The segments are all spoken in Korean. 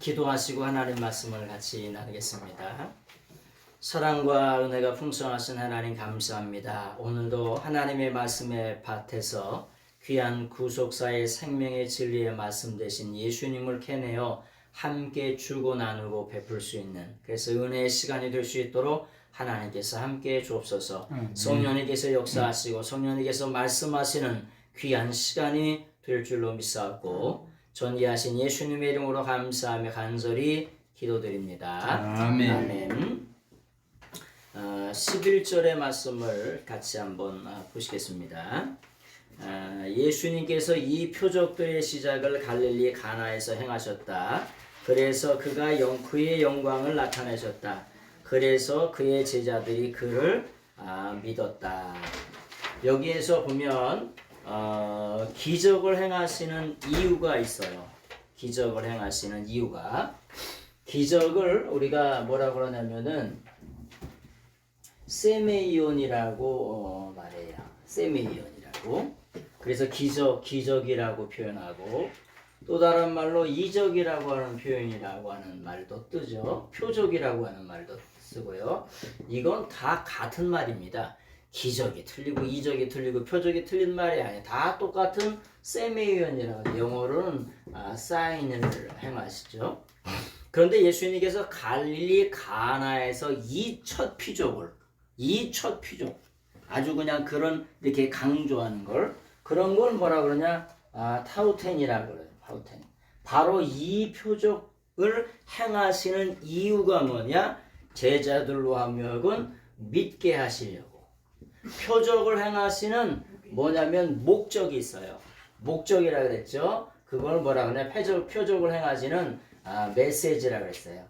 기도하시고 하나님 말씀을 같이 나누겠습니다. 사랑과 은혜가 풍성하신 하나님 감사합니다. 오늘도 하나님의 말씀의 밭에서 귀한 구속사의 생명의 진리의 말씀 되신 예수님을 캐내어 함께 주고 나누고 베풀 수 있는, 그래서 은혜의 시간이 될 수 있도록 하나님께서 함께 주옵소서. 성령님께서 역사하시고 성령님께서 말씀하시는 귀한 시간이 될 줄로 믿사옵고 존귀하신 예수님의 이름으로 감사하며 간절히 기도드립니다. 아멘. 아멘. 11절의 말씀을 같이 한번 보시겠습니다. 예수님께서 이 표적들의 시작을 갈릴리 가나에서 행하셨다. 그래서 그가 그의 영광을 나타내셨다. 그래서 그의 제자들이 그를 믿었다. 여기에서 보면 기적을 행하시는 이유가 있어요. 기적을 행하시는 이유가, 기적을 우리가 뭐라고 그러냐면은 세메이온이라고 말해요. 세메이온이라고. 그래서 기적이라고 표현하고, 또 다른 말로 이적이라고 하는 표현이라고 하는 말도 뜨죠. 표적이라고 하는 말도 쓰고요. 이건 다 같은 말입니다. 기적이 틀리고 이적이 틀리고 표적이 틀린 말이 아니에요. 다 똑같은 세메이온이라고, 영어로는 사인을 행하시죠. 그런데 예수님께서 갈릴리 가나에서 이 첫 표적, 아주 그냥 그런 이렇게 강조하는 걸, 그런 걸 뭐라 그러냐, 타우텐이라고 그래요. 타우텐. 바로 이 표적을 행하시는 이유가 뭐냐, 제자들로 하면은 믿게 하시려고. 표적을 행하시는 뭐냐면 목적이 있어요. 목적이라 그랬죠. 그걸 뭐라 그러냐, 표적을 행하시는 메시지라 그랬어요.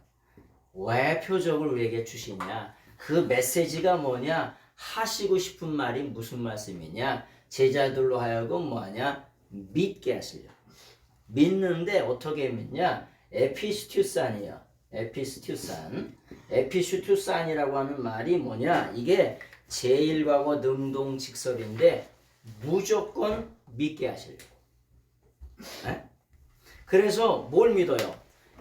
왜 표적을 우리에게 주시냐, 그 메시지가 뭐냐, 하시고 싶은 말이 무슨 말씀이냐, 제자들로 하여금 뭐하냐, 믿게 하시려고. 믿는데 어떻게 믿냐, 에피스튜산이에요. 에피스튜산이라고 하는 말이 뭐냐, 이게 제1과거 능동직설인데 무조건 믿게 하시려고. 네? 그래서 뭘 믿어요?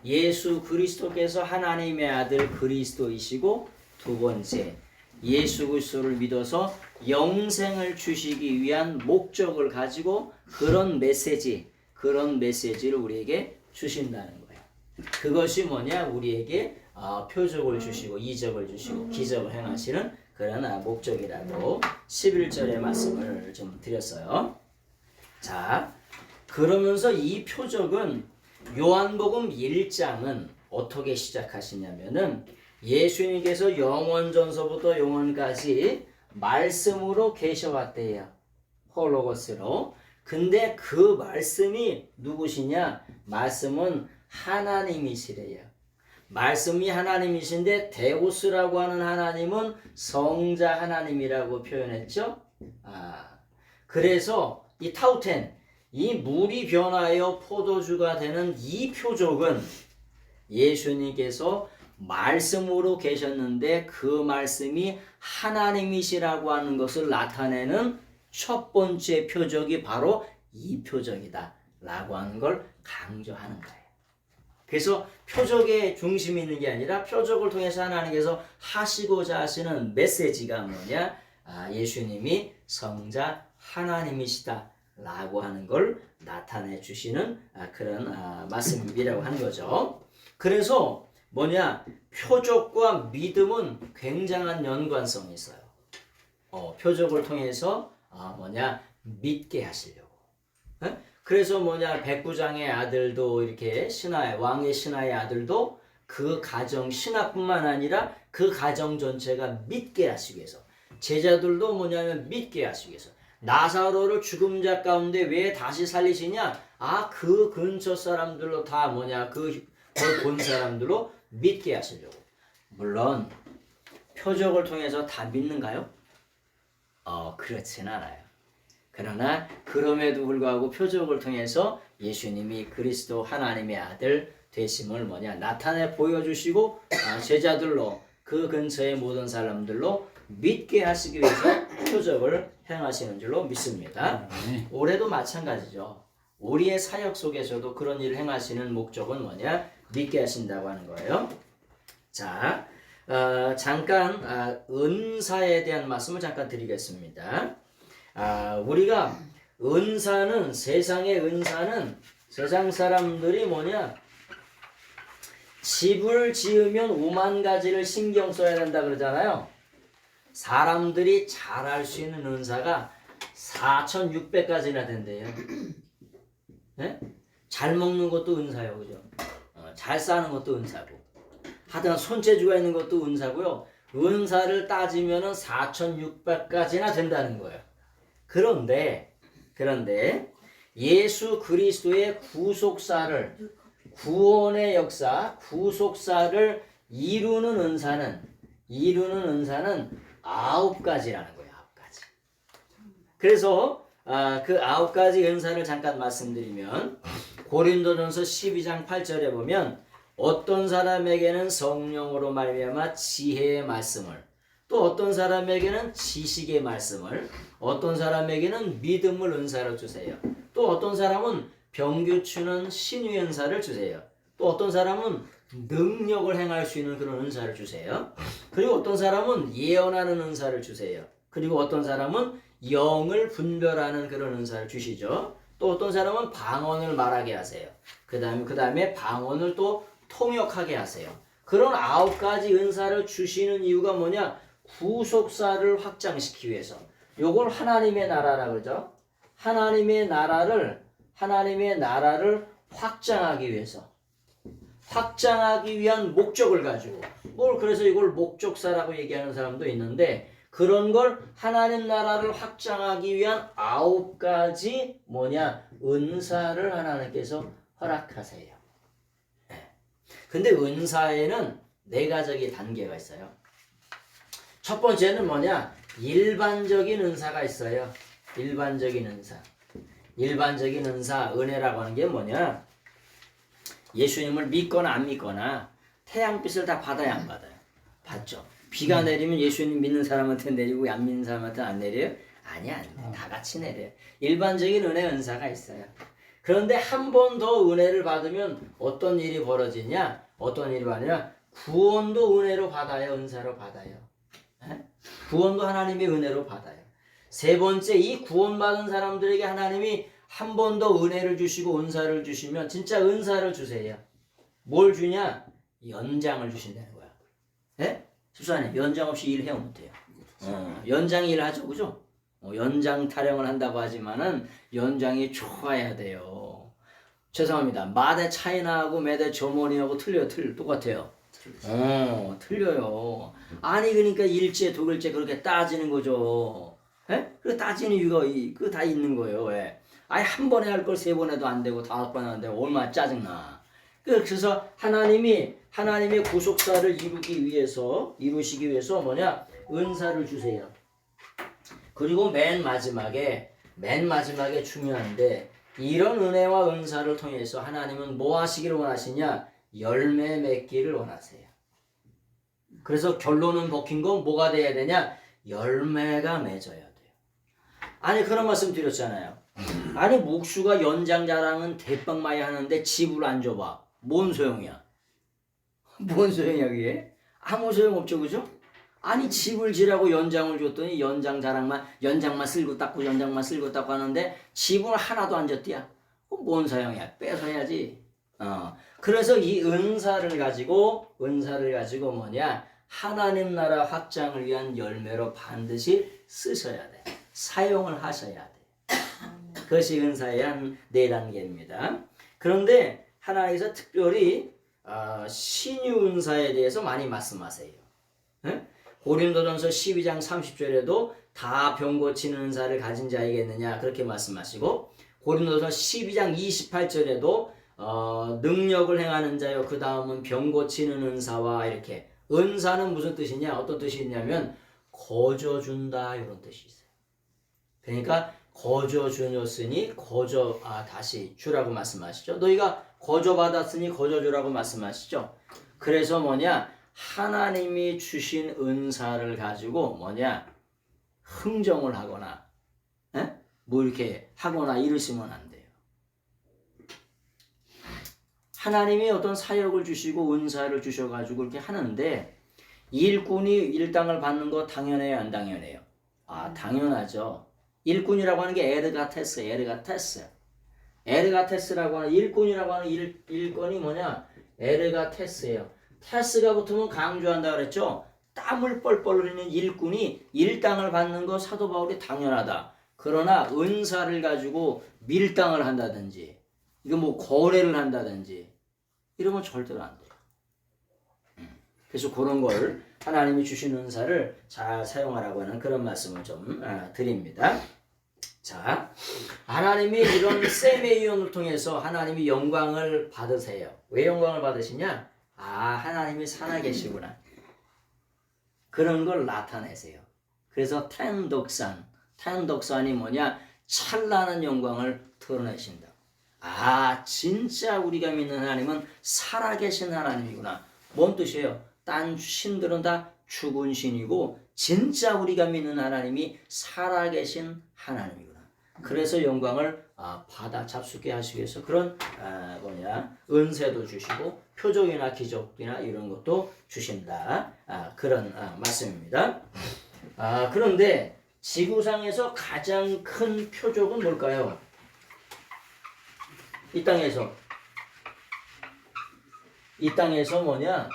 예수 그리스도께서 하나님의 아들 그리스도이시고, 두 번째, 예수 그리스도를 믿어서 영생을 주시기 위한 목적을 가지고 그런 메시지를 우리에게 주신다는 거예요. 그것이 뭐냐, 우리에게 표적을 주시고 이적을 주시고 기적을 행하시는 그런 목적이라고 11절의 말씀을 좀 드렸어요. 자, 그러면서 이 표적은 요한복음 1장은 어떻게 시작하시냐면은 예수님께서 영원전서부터 영원까지 말씀으로 계셔왔대요. 홀로고스로. 근데 그 말씀이 누구시냐? 말씀은 하나님이시래요. 말씀이 하나님이신데 데우스라고 하는 하나님은 성자 하나님이라고 표현했죠. 그래서 이 타우텐, 이 물이 변하여 포도주가 되는 이 표적은 예수님께서 말씀으로 계셨는데 그 말씀이 하나님이시라고 하는 것을 나타내는 첫 번째 표적이 바로 이 표적이다 라고 하는 걸 강조하는 거예요. 그래서 표적에 중심이 있는 게 아니라 표적을 통해서 하나님께서 하시고자 하시는 메시지가 뭐냐, 예수님이 성자 하나님이시다 라고 하는 걸 나타내 주시는 그런 말씀이라고 하는 거죠. 그래서 뭐냐, 표적과 믿음은 굉장한 연관성이 있어요. 표적을 통해서 믿게 하시려고. 그래서 백부장의 아들도 이렇게 왕의 신하의 아들도 그 가정, 신하뿐만 아니라 그 가정 전체가 믿게 하시기 위해서, 제자들도 믿게 하시기 위해서, 나사로를 죽은 자 가운데 왜 다시 살리시냐, 그 근처 사람들로 다 그걸 본 사람들로 믿게 하시려고. 물론 표적을 통해서 다 믿는가요? 그렇진 않아요. 그러나 그럼에도 불구하고 표적을 통해서 예수님이 그리스도 하나님의 아들 되심을 나타내 보여주시고, 제자들로 그 근처의 모든 사람들로 믿게 하시기 위해서 표적을 행하시는 줄로 믿습니다. 올해도 마찬가지죠. 우리의 사역 속에서도 그런 일을 행하시는 목적은 믿게 하신다고 하는 거예요. 자, 잠깐 은사에 대한 말씀을 잠깐 드리겠습니다. 우리가 은사는 세상의 은사는 세상 사람들이 뭐냐 집을 지으면 5만 가지를 신경 써야 된다 그러잖아요. 사람들이 잘할 수 있는 은사가 4,600가지나 된대요. 네? 잘 먹는 것도 은사요, 그죠? 잘 사는 것도 은사고, 하여튼 손재주가 있는 것도 은사고요. 은사를 따지면은 4,600가지나 된다는 거예요. 그런데 예수 그리스도의 구속사를, 구원의 역사, 구속사를 이루는 은사는 9가지라는 거예요. 9가지. 그래서 그 9가지 은사를 잠깐 말씀드리면, 고린도전서 12장 8절에 보면 어떤 사람에게는 성령으로 말미암아 지혜의 말씀을, 또 어떤 사람에게는 지식의 말씀을, 어떤 사람에게는 믿음을 은사로 주세요. 또 어떤 사람은 병규치는 신유 은사를 주세요. 또 어떤 사람은 능력을 행할 수 있는 그런 은사를 주세요. 그리고 어떤 사람은 예언하는 은사를 주세요. 그리고 어떤 사람은 영을 분별하는 그런 은사를 주시죠. 또 어떤 사람은 방언을 말하게 하세요. 그 다음에 방언을 또 통역하게 하세요. 그런 9가지 은사를 주시는 이유가 뭐냐? 구속사를 확장시키기 위해서. 요걸 하나님의 나라라 그러죠. 하나님의 나라를 확장하기 위해서. 확장하기 위한 목적을 가지고. 그래서 이걸 목적사라고 얘기하는 사람도 있는데, 그런 걸 하나님 나라를 확장하기 위한 9가지 은사를 하나님께서 허락하세요. 근데 은사에는 4가지 단계가 있어요. 첫 번째는 일반적인 은사가 있어요. 일반적인 은사, 은혜라고 하는 게 예수님을 믿거나 안 믿거나 태양빛을 다 받아야 안 받아요? 받죠. 비가 내리면 예수님 믿는 사람한테 내리고 안 믿는 사람한테 안 내려요? 아니야, 안 돼. 다 같이 내려요. 일반적인 은사가 있어요. 그런데 한 번 더 은혜를 받으면 어떤 일이 벌어지냐? 구원도 은혜로 받아요, 은사로 받아요. 구원도 하나님의 은혜로 받아요. 세 번째, 이 구원받은 사람들에게 하나님이 한 번 더 은혜를 주시고 은사를 주시면 진짜 은사를 주세요. 뭘 주냐? 연장을 주신다는 거야. 예? 집사님, 연장 없이 일해야 못해요. 연장이 일하죠, 그죠? 연장 타령을 한다고 하지만은 연장이 좋아야 돼요. 죄송합니다. 마대 차이나하고 매대 저머니하고 똑같아요. 틀려요. 아니, 그러니까 일제, 독일제 그렇게 따지는 거죠. 예? 그 따지는 이유가 그거 다 있는 거예요. 왜? 아니, 한 번에 할 걸 3번 해도 안 되고 5번 안 되고 얼마나 짜증나. 그래서 하나님의 구속사를 이루시기 위해서 은사를 주세요. 그리고 맨 마지막에 중요한데, 이런 은혜와 은사를 통해서 하나님은 뭐 하시기를 원하시냐? 열매 맺기를 원하세요. 그래서 결론은 먹힌 건 뭐가 돼야 되냐? 열매가 맺어야 돼요. 아니, 그런 말씀 드렸잖아요. 아니, 목수가 연장 자랑은 대빵 많이 하는데 집을 안 줘봐. 뭔 소용이야? 뭔 소용이야 그게? 아무 소용 없죠, 그죠? 아니, 집을 지라고 연장을 줬더니 연장만 쓸고 닦고 하는데 집을 하나도 안 줬디야. 뭔 소용이야? 뺏어야지. 그래서 이 은사를 가지고 하나님 나라 확장을 위한 열매로 반드시 쓰셔야 돼. 사용을 하셔야 돼. 그것이 은사의 한 4단계입니다. 그런데 하나님께서 특별히 신유 은사에 대해서 많이 말씀하세요. 고린도전서 12장 30절에도 다 병 고치는 은사를 가진 자이겠느냐 그렇게 말씀하시고, 고린도전서 12장 28절에도 능력을 행하는 자요, 그 다음은 병 고치는 은사와 이렇게. 은사는 무슨 뜻이냐? 어떤 뜻이 있냐면 거저준다 이런 뜻이 있어요. 그러니까 거저 주었으니 다시 주라고 말씀하시죠. 너희가 거저 받았으니 거저 주라고 말씀하시죠. 그래서 하나님이 주신 은사를 가지고 흥정을 하거나 이렇게 하거나 이러시면 안 돼요. 하나님이 어떤 사역을 주시고 은사를 주셔가지고 이렇게 하는데 일꾼이 일당을 받는 거 당연해요, 안 당연해요? 아, 당연하죠. 일꾼이라고 하는 게 에르가테스라고 하는 일꾼이라고 하는 일꾼이 뭐냐? 에르가테스예요. 테스가 붙으면 강조한다 그랬죠? 땀을 뻘뻘 흘리는 일꾼이 일당을 받는 거 사도 바울이 당연하다. 그러나 은사를 가지고 밀당을 한다든지 이거 뭐 거래를 한다든지 이러면 절대로 안 돼요. 그래서 그런 걸 하나님이 주신 은사를 잘 사용하라고 하는 그런 말씀을 좀 드립니다. 자, 하나님이 이런 셈의 이혼을 통해서 하나님이 영광을 받으세요. 왜 영광을 받으시냐? 아, 하나님이 살아계시구나. 그런 걸 나타내세요. 그래서 텐덕산이 뭐냐? 찬란한 영광을 드러내신다. 아, 진짜 우리가 믿는 하나님은 살아계신 하나님이구나. 뭔 뜻이에요? 딴 신들은 다 죽은 신이고 진짜 우리가 믿는 하나님이 살아계신 하나님이구나. 그래서 영광을 받아 잡수게 하시기 위해서 그런 은혜도 주시고 표적이나 기적이나 이런 것도 주신다. 그런 말씀입니다. 그런데 지구상에서 가장 큰 표적은 뭘까요? 이 땅에서 뭐냐?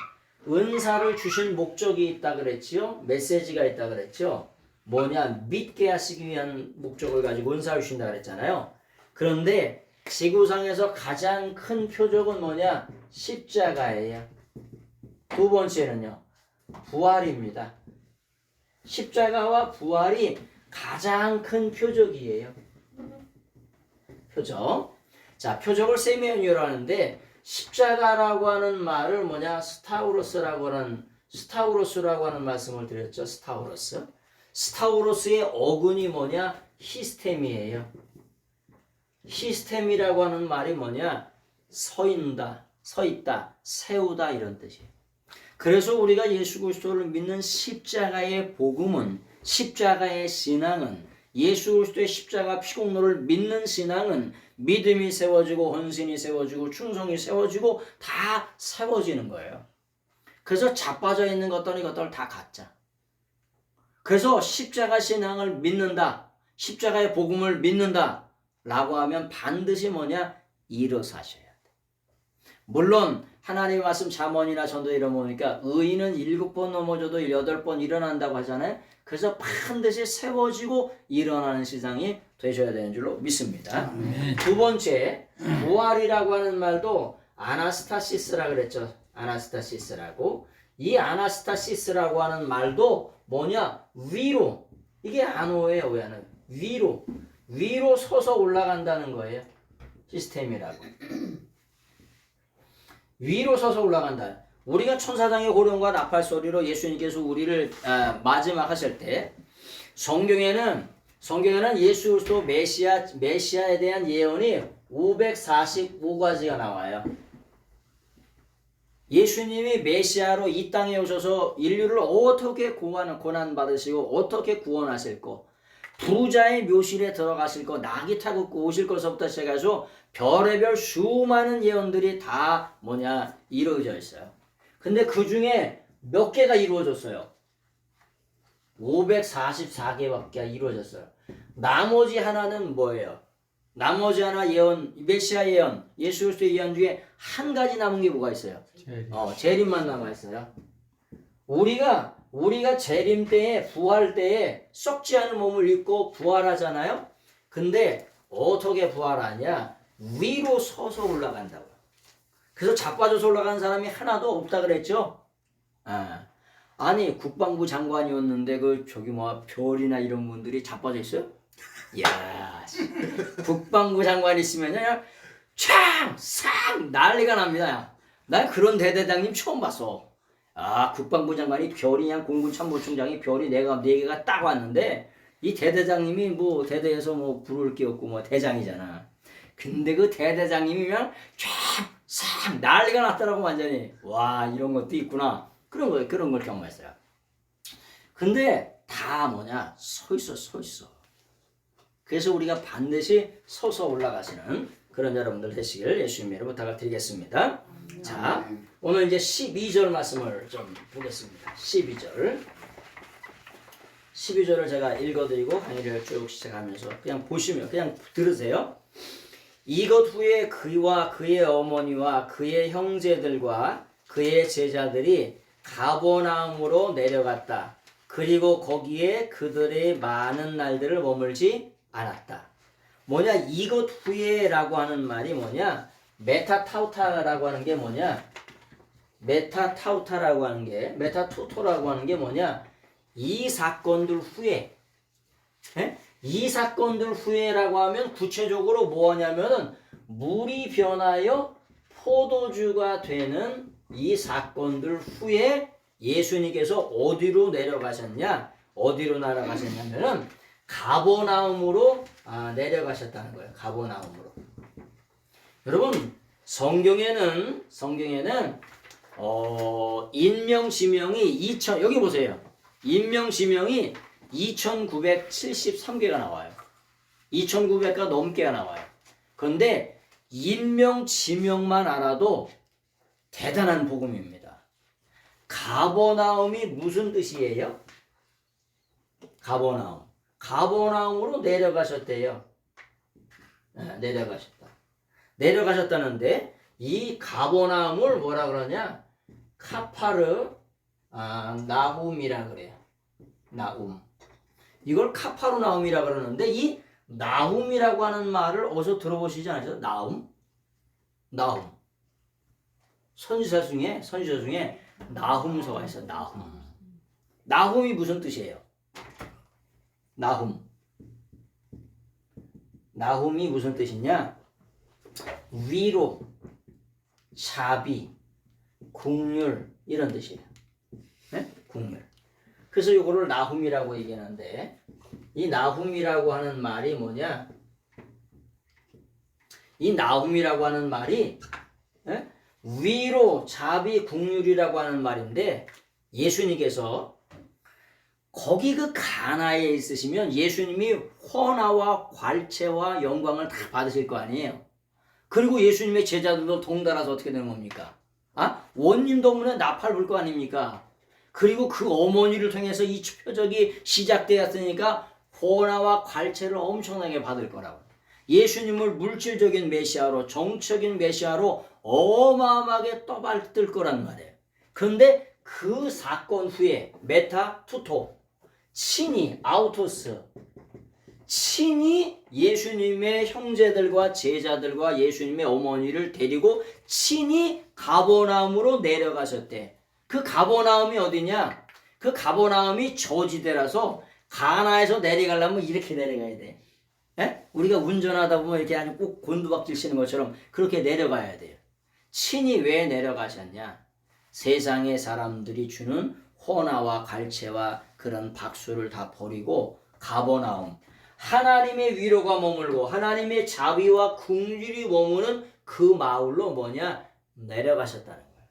은사를 주신 목적이 있다 그랬지요? 메시지가 있다 그랬죠? 뭐냐? 믿게 하시기 위한 목적을 가지고 은사를 주신다 그랬잖아요. 그런데 지구상에서 가장 큰 표적은 뭐냐? 십자가예요. 두 번째는요, 부활입니다. 십자가와 부활이 가장 큰 표적이에요. 표적. 자, 표적을 세미언이라고 하는데 십자가라고 하는 말을 뭐냐? 스타우로스라고 하는 말씀을 드렸죠. 스타우로스의 어근이 뭐냐? 히스템이에요. 히스템이라고 하는 말이 뭐냐? 서 있다, 세우다 이런 뜻이에요. 그래서 우리가 예수 그리스도를 믿는 십자가의 복음은, 십자가의 신앙은, 예수 그리스도의 십자가 피공로를 믿는 신앙은 믿음이 세워지고 헌신이 세워지고 충성이 세워지고 다 세워지는 거예요. 그래서 자빠져 있는 것들 이것들 다 가짜. 그래서 십자가 신앙을 믿는다, 십자가의 복음을 믿는다 라고 하면 반드시 뭐냐? 일어서 하셔야 돼. 물론 하나님의 말씀 잠언이나 전도 이런 거 보니까 의인은 7번 넘어져도 8번 일어난다고 하잖아요. 그래서 반드시 세워지고 일어나는 세상이 되셔야 되는 줄로 믿습니다. 두 번째, 부활이라고 하는 말도 아나스타시스라 그랬죠. 아나스타시스라고. 이 아나스타시스라고 하는 말도 뭐냐? 위로. 이게 안오예요. 왜 안 해요? 위로 서서 올라간다는 거예요. 시스템이라고. 위로 서서 올라간다. 우리가 천사장의 호령과 나팔 소리로 예수님께서 우리를 마지막 하실 때 성경에는 예수 그리스도 메시아에 대한 예언이 545가지가 나와요. 예수님이 메시아로 이 땅에 오셔서 인류를 어떻게 고난 받으시고 어떻게 구원하실 거, 부자의 묘실에 들어가실 거, 낙이 타고 오실 것부터 시작해서 별의별 수많은 예언들이 다 뭐냐? 이루어져 있어요. 근데 그 중에 몇 개가 이루어졌어요? 544개밖에 이루어졌어요. 나머지 하나는 뭐예요? 나머지 하나 예언, 메시아 예언, 예수 그리스도의 예언 중에 한 가지 남은 게 뭐가 있어요? 재림만 남아 있어요. 우리가 재림 때에, 부활 때에 썩지 않은 몸을 입고 부활하잖아요. 근데 어떻게 부활하냐? 위로 서서 올라간다고요. 그래서 자빠져서 올라가는 사람이 하나도 없다 그랬죠. 아니 국방부 장관이었는데 별이나 이런 분들이 자빠져 있어요? 이야, 국방부 장관 있으면 그냥 촥 난리가 납니다. 난 그런 대대장님 처음 봤어. 국방부 장관이 별이 그냥 공군 참모총장이 별이 4개가 딱 왔는데 이 대대장님이 뭐 대대에서 뭐 부를 게 없고 뭐 대장이잖아. 근데 그 대대장님이 그냥 쫙 난리가 났더라고 완전히. 와, 이런 것도 있구나. 그런 걸 경험했어요. 근데 다 뭐냐? 서 있어. 그래서 우리가 반드시 서서 올라가시는 그런 여러분들 되시길 예수님의 이름으로 부탁을 드리겠습니다. 자, 오늘 이제 12절 말씀을 좀 보겠습니다. 12절을 제가 읽어드리고 강의를 쭉 시작하면서 그냥 보시면 그냥 들으세요. 이것 후에 그와 그의 어머니와 그의 형제들과 그의 제자들이 가버나움으로 내려갔다. 그리고 거기에 그들의 많은 날들을 머물지 않았다. 뭐냐, 이것 후에라고 하는 말이 뭐냐, 메타타우타라고 하는 게 뭐냐, 메타타우타라고 하는 게, 메타투토라고 하는 게 뭐냐, 이 사건들 후에, 이 사건들 후에라고 하면 구체적으로 뭐냐면은 물이 변하여 포도주가 되는 이 사건들 후에 예수님께서 어디로 내려가셨냐? 어디로 날아가셨냐면은 가버나움으로 내려가셨다는 거예요. 가버나움으로. 여러분, 성경에는 인명지명이 여기 보세요. 인명지명이 2973개가 나와요. 2900가 넘게가 나와요. 그런데 인명지명만 알아도 대단한 복음입니다. 가버나움이 무슨 뜻이에요? 가버나움으로 내려가셨대요. 내려가셨다는데 이 가버나움을 뭐라 그러냐? 카파르 나훔이라 그래요. 나훔. 이걸 카파르나움이라 그러는데 이 나훔이라고 하는 말을 어디서 들어보시지 않으셨어요? 나훔. 선지자 중에 나훔서가 있어요. 나훔이 무슨 뜻이에요? 나훔이 무슨 뜻이냐? 위로, 자비, 긍휼 이런 뜻이에요. 네? 긍휼. 그래서 이거를 나훔이라고 얘기하는데 이 나훔이라고 하는 말이 뭐냐? 이 나훔이라고 하는 말이 위로, 자비, 긍휼이라고 하는 말인데 예수님께서 거기 그 가나에 있으시면 예수님이 헌화와 괄체와 영광을 다 받으실 거 아니에요. 그리고 예수님의 제자들도 동달아서 어떻게 되는 겁니까? 원님 덕분에 나팔 불 거 아닙니까? 그리고 그 어머니를 통해서 이 표적이 시작되었으니까 헌화와 괄체를 엄청나게 받을 거라고. 예수님을 물질적인 메시아로, 정적인 메시아로 어마어마하게 떠받들 거란 말이에요. 그런데 그 사건 후에 메타투토, 친히 아우토스, 친히 예수님의 형제들과 제자들과 예수님의 어머니를 데리고 친히 가버나움으로 내려가셨대. 그 가버나움이 어디냐? 그 가버나움이 저지대라서 가나에서 내려가려면 이렇게 내려가야 돼. 우리가 운전하다 보면 이렇게 아주 꼭 곤두박질 치는 것처럼 그렇게 내려가야 돼요. 친히 왜 내려가셨냐? 세상의 사람들이 주는 헌화와 갈채와 그런 박수를 다 버리고 가버나움, 하나님의 위로가 머물고 하나님의 자비와 긍휼이 머무는 그 마을로 내려가셨다는 거예요.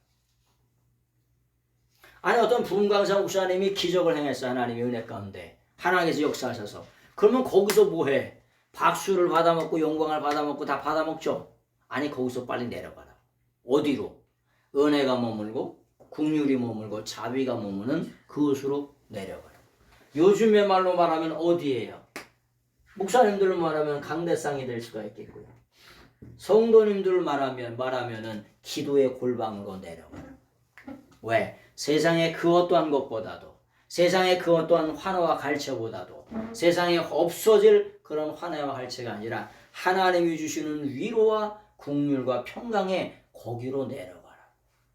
아니 어떤 부흥강사 목사님이 기적을 행했어. 하나님의 은혜 가운데 하나님께서 역사하셔서. 그러면 거기서 뭐해? 박수를 받아먹고 영광을 받아먹고 다 받아먹죠. 아니 거기서 빨리 내려가라. 어디로? 은혜가 머물고 긍휼이 머물고 자비가 머무는 그곳으로 내려가라. 요즘의 말로 말하면 어디예요? 목사님들로 말하면 강대상이 될 수가 있겠고요. 성도님들 말하면은 기도의 골방으로 내려가라. 왜? 세상의 그 어떠한 것보다도, 세상의 그 어떠한 환호와 갈채보다도, 세상에 없어질 그런 환호와 갈채가 아니라 하나님이 주시는 위로와 긍휼과 평강에 거기로 내려가라.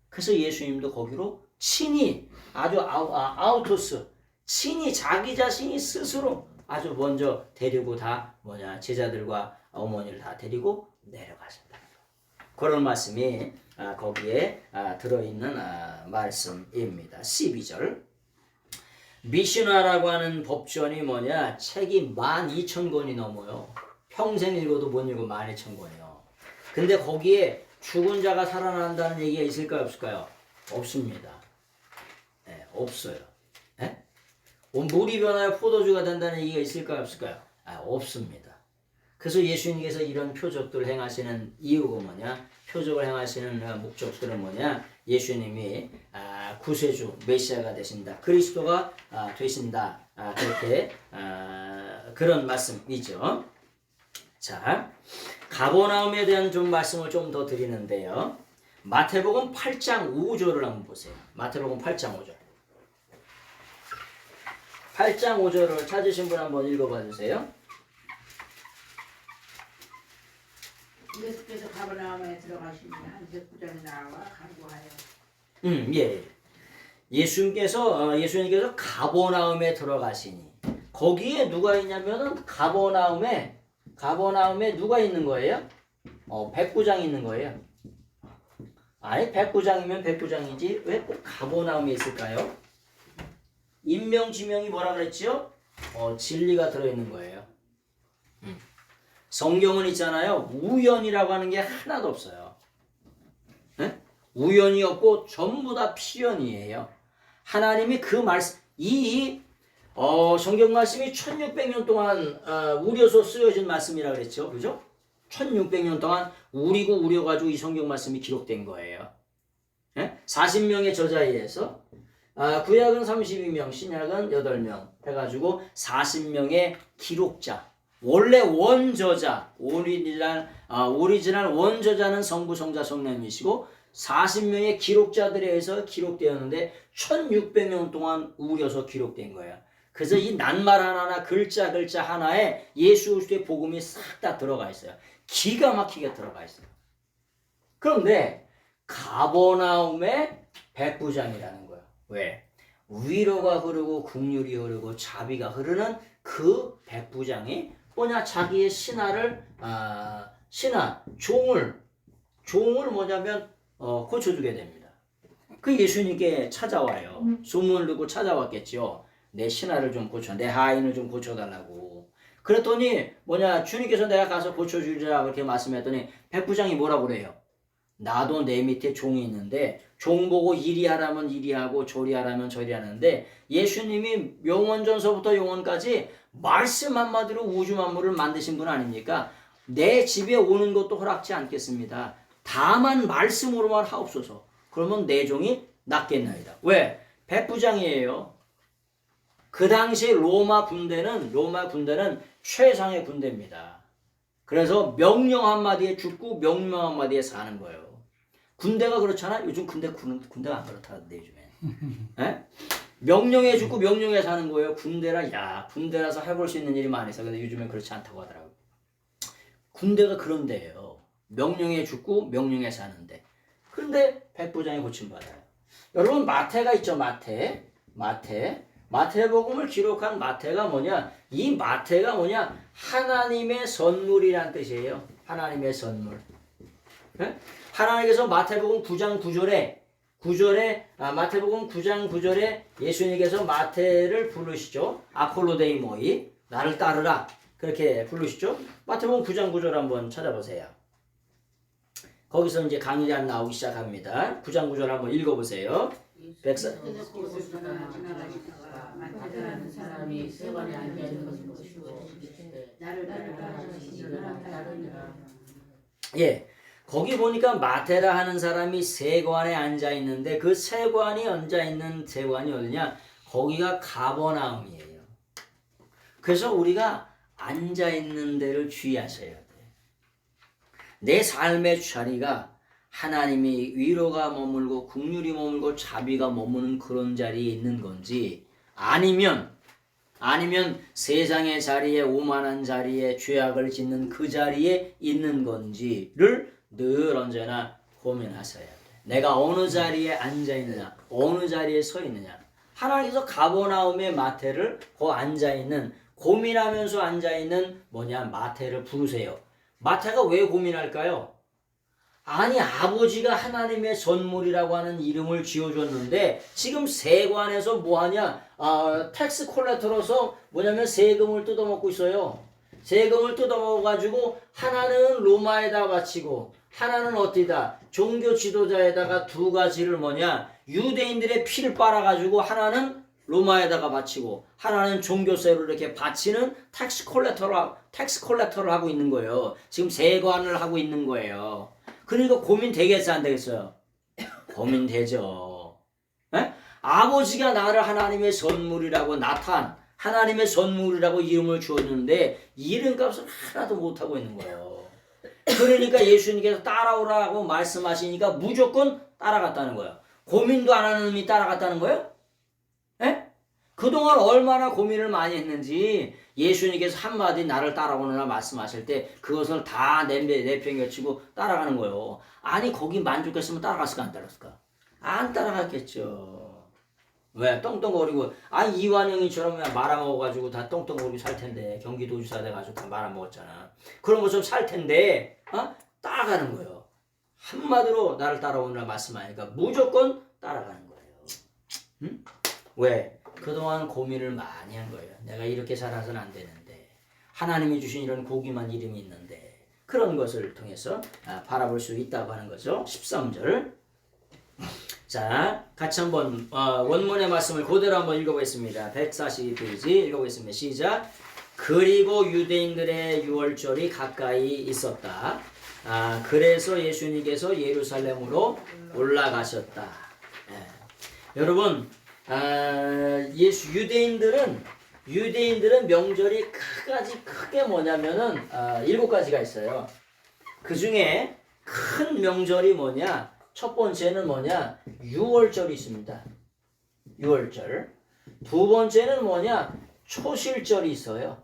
그래서 예수님도 거기로 친히 아주 아우토스, 친히 자기 자신이 스스로 아주 먼저 데리고 제자들과 어머니를 다 데리고 내려가셨다. 그런 말씀이 거기에 들어있는 말씀입니다. 12절. 미시나라고 하는 법전이 책이 12,000권이 넘어요. 평생 읽어도 못 읽고 12,000권이요. 근데 거기에 죽은 자가 살아난다는 얘기가 있을까요? 없을까요? 없습니다. 없어요. 물이 변하여 포도주가 된다는 얘기가 있을까요? 없을까요? 없습니다. 그래서 예수님께서 이런 표적들을 행하시는 이유가 뭐냐? 표적을 행하시는 목적들은 뭐냐? 예수님이 구세주 메시아가 되신다. 그리스도가 되신다. 그렇게 그런 말씀이죠. 자, 가버나움에 대한 좀 말씀을 좀 더 드리는데요. 마태복음 8장 5절을 한번 보세요. 마태복음 8장 5절. 8장 5절을 찾으신 분 한번 읽어봐 주세요. 예수께서 가버나움에 들어가시니라 이제 구장이 나와 간구하여. 예. 예수님께서 가버나움에 들어가시니 거기에 누가 있냐면은 가버나움에 누가 있는 거예요? 백부장이 있는 거예요. 아니 백부장이면 백부장이지 왜 꼭 가버나움에 있을까요? 인명지명이 뭐라 그랬지요? 진리가 들어있는 거예요. 성경은 있잖아요. 우연이라고 하는 게 하나도 없어요. 네? 우연이 없고 전부 다 필연이에요. 하나님이 그 말씀, 성경 말씀이 1600년 동안 우려서 쓰여진 말씀이라 그랬죠. 그죠? 1600년 동안 우려가지고 이 성경 말씀이 기록된 거예요. 네? 40명의 저자에 의해서 구약은 32명, 신약은 8명 해가지고 40명의 기록자. 원래 원저자, 오리지널 원저자는 성부, 성자, 성령이시고 40명의 기록자들에 의해서 기록되었는데 1600년 동안 우려서 기록된 거예요. 그래서 이 낱말 하나나 글자 하나에 예수 그리스도의 복음이 싹 다 들어가 있어요. 기가 막히게 들어가 있어요. 그런데 가버나움의 백부장이라는 거예요. 왜? 위로가 흐르고 긍휼이 흐르고 자비가 흐르는 그 백부장이 뭐냐? 자기의 종을 뭐냐면 고쳐주게 됩니다. 그 예수님께 찾아와요. 소문을 듣고 찾아왔겠죠. 내 신하를 좀 고쳐, 내 하인을 좀 고쳐달라고. 그랬더니 주님께서 내가 가서 고쳐주리라 그렇게 말씀했더니 백부장이 뭐라고 그래요? 나도 내 밑에 종이 있는데 종 보고 이리 하라면 이리 하고 저리 하라면 저리 하는데 예수님이 영원전서부터 영원까지 말씀 한마디로 우주 만물을 만드신 분 아닙니까? 내 집에 오는 것도 허락지 않겠습니다. 다만 말씀으로만 하옵소서. 그러면 내 종이 낫겠나이다. 왜? 백부장이에요. 그 당시 로마 군대는 최상의 군대입니다. 그래서 명령 한마디에 죽고 명령 한마디에 사는 거예요. 군대가 그렇잖아. 요즘 군대가 안 그렇다는데 요즘에. 에? 명령에 죽고 명령에 사는 거예요. 군대라서 해볼 수 있는 일이 많이 있어. 근데 요즘엔 그렇지 않다고 하더라고요. 군대가 그런 데예요. 명령에 죽고 명령에 사는데. 그런데 백부장이 고침받아요. 여러분 마태가 있죠. 마태복음을 기록한 마태가 뭐냐? 이 마태가 뭐냐? 하나님의 선물이란 뜻이에요. 하나님의 선물. 네? 하나님께서 마태복음 9장 9절에 마태복음 9장 9절에 예수님께서 마태를 부르시죠. 아폴로데이모이 나를 따르라. 그렇게 부르시죠. 마태복음 9장 9절 한번 찾아보세요. 거기서 이제 강의가 나오기 시작합니다. 9장 9절 한번 읽어보세요. 마태라는 사람이 세관에 앉아 있는 것을 보시고 나를 따르라 하시니라. 예, 거기 보니까 마태라 하는 사람이 세관에 앉아 있는데 그 세관이 앉아 있는 세관이 어디냐? 거기가 가버나움이에요. 그래서 우리가 앉아 있는 데를 주의하셔야 돼. 내 삶의 자리가 하나님이 위로가 머물고 긍휼이 머물고 자비가 머무는 그런 자리에 있는 건지 아니면 세상의 자리에 오만한 자리에 죄악을 짓는 그 자리에 있는 건지를 늘 언제나 고민하셔야 돼. 내가 어느 자리에 앉아 있느냐, 어느 자리에 서 있느냐. 하나님께서 가버나움의 마태를 앉아 있는 고민하면서 앉아 있는 마태를 부르세요. 마태가 왜 고민할까요? 아니 아버지가 하나님의 선물이라고 하는 이름을 지어줬는데 지금 세관에서 뭐하냐? 텍스 콜렉터로서 세금을 뜯어먹고 있어요. 세금을 뜯어먹어가지고 하나는 로마에다 바치고 하나는 어디다? 종교 지도자에다가 두 가지를 유대인들의 피를 빨아가지고 하나는 로마에다가 바치고 하나는 종교세로 이렇게 바치는 텍스 콜렉터를 하고 있는 거예요. 지금 세관을 하고 있는 거예요. 그러니까 고민되겠어요, 안 되겠어요? 고민되죠. 에? 아버지가 나를 하나님의 선물이라고 하나님의 선물이라고 이름을 주었는데 이름값을 하나도 못하고 있는 거예요. 그러니까 예수님께서 따라오라고 말씀하시니까 무조건 따라갔다는 거예요. 고민도 안 하는 놈이 따라갔다는 거예요? 에? 그동안 얼마나 고민을 많이 했는지 예수님께서 한마디 나를 따라오느라 말씀하실 때 그것을 다 내팽개치고 따라가는 거예요. 아니 거기 만족했으면 따라갔을까 안 따라갔을까? 안 따라갔겠죠. 왜? 똥똥거리고 이완영이처럼 말아먹어가지고 다 똥똥거리고 살 텐데 경기도지사 돼가지고 다 말아먹었잖아. 그런 것처럼 살 텐데 따라가는 거예요. 한마디로 나를 따라오느라 말씀하니까 무조건 따라가는 거예요. 응? 왜? 그동안 고민을 많이 한 거예요. 내가 이렇게 살아서는 안 되는데 하나님이 주신 이런 고귀한 이름이 있는데 그런 것을 통해서 바라볼 수 있다고 하는 거죠. 13절. 자, 같이 한번 원문의 말씀을 그대로 한번 읽어보겠습니다. 142페이지 읽어보겠습니다. 시작. 그리고 유대인들의 유월절이 가까이 있었다. 그래서 예수님께서 예루살렘으로 올라가셨다. 여러분, 유대인들은 명절이 크게 뭐냐면은 7가지가 있어요. 그 중에 큰 명절이 뭐냐? 첫 번째는 뭐냐? 유월절이 있습니다. 유월절. 두 번째는 뭐냐? 초실절이 있어요.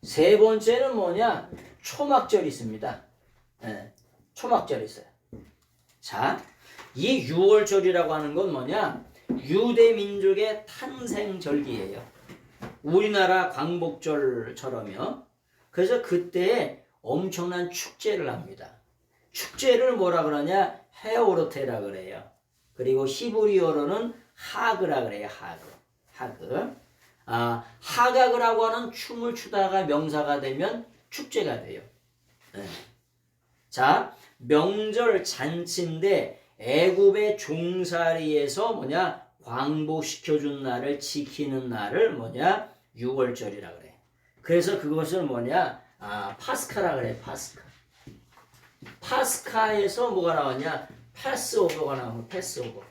세 번째는 뭐냐? 초막절이 있습니다. 초막절이 있어요. 자, 이 유월절이라고 하는 건 뭐냐? 유대 민족의 탄생절기예요. 우리나라 광복절처럼요. 그래서 그때 엄청난 축제를 합니다. 축제를 뭐라 그러냐? 헤오르테라 그래요. 그리고 히브리어로는 하그라 그래요. 하그. 하각이라고 하는 춤을 추다가 명사가 되면 축제가 돼요. 자, 명절 잔치인데 애굽의 종살이에서 뭐냐? 광복시켜준 날을 지키는 날을 뭐냐? 유월절이라 그래. 그래서 그것을 뭐냐? 파스카라 그래. 파스카에서 뭐가 나왔냐? 패스오버가 나오면 패스오버.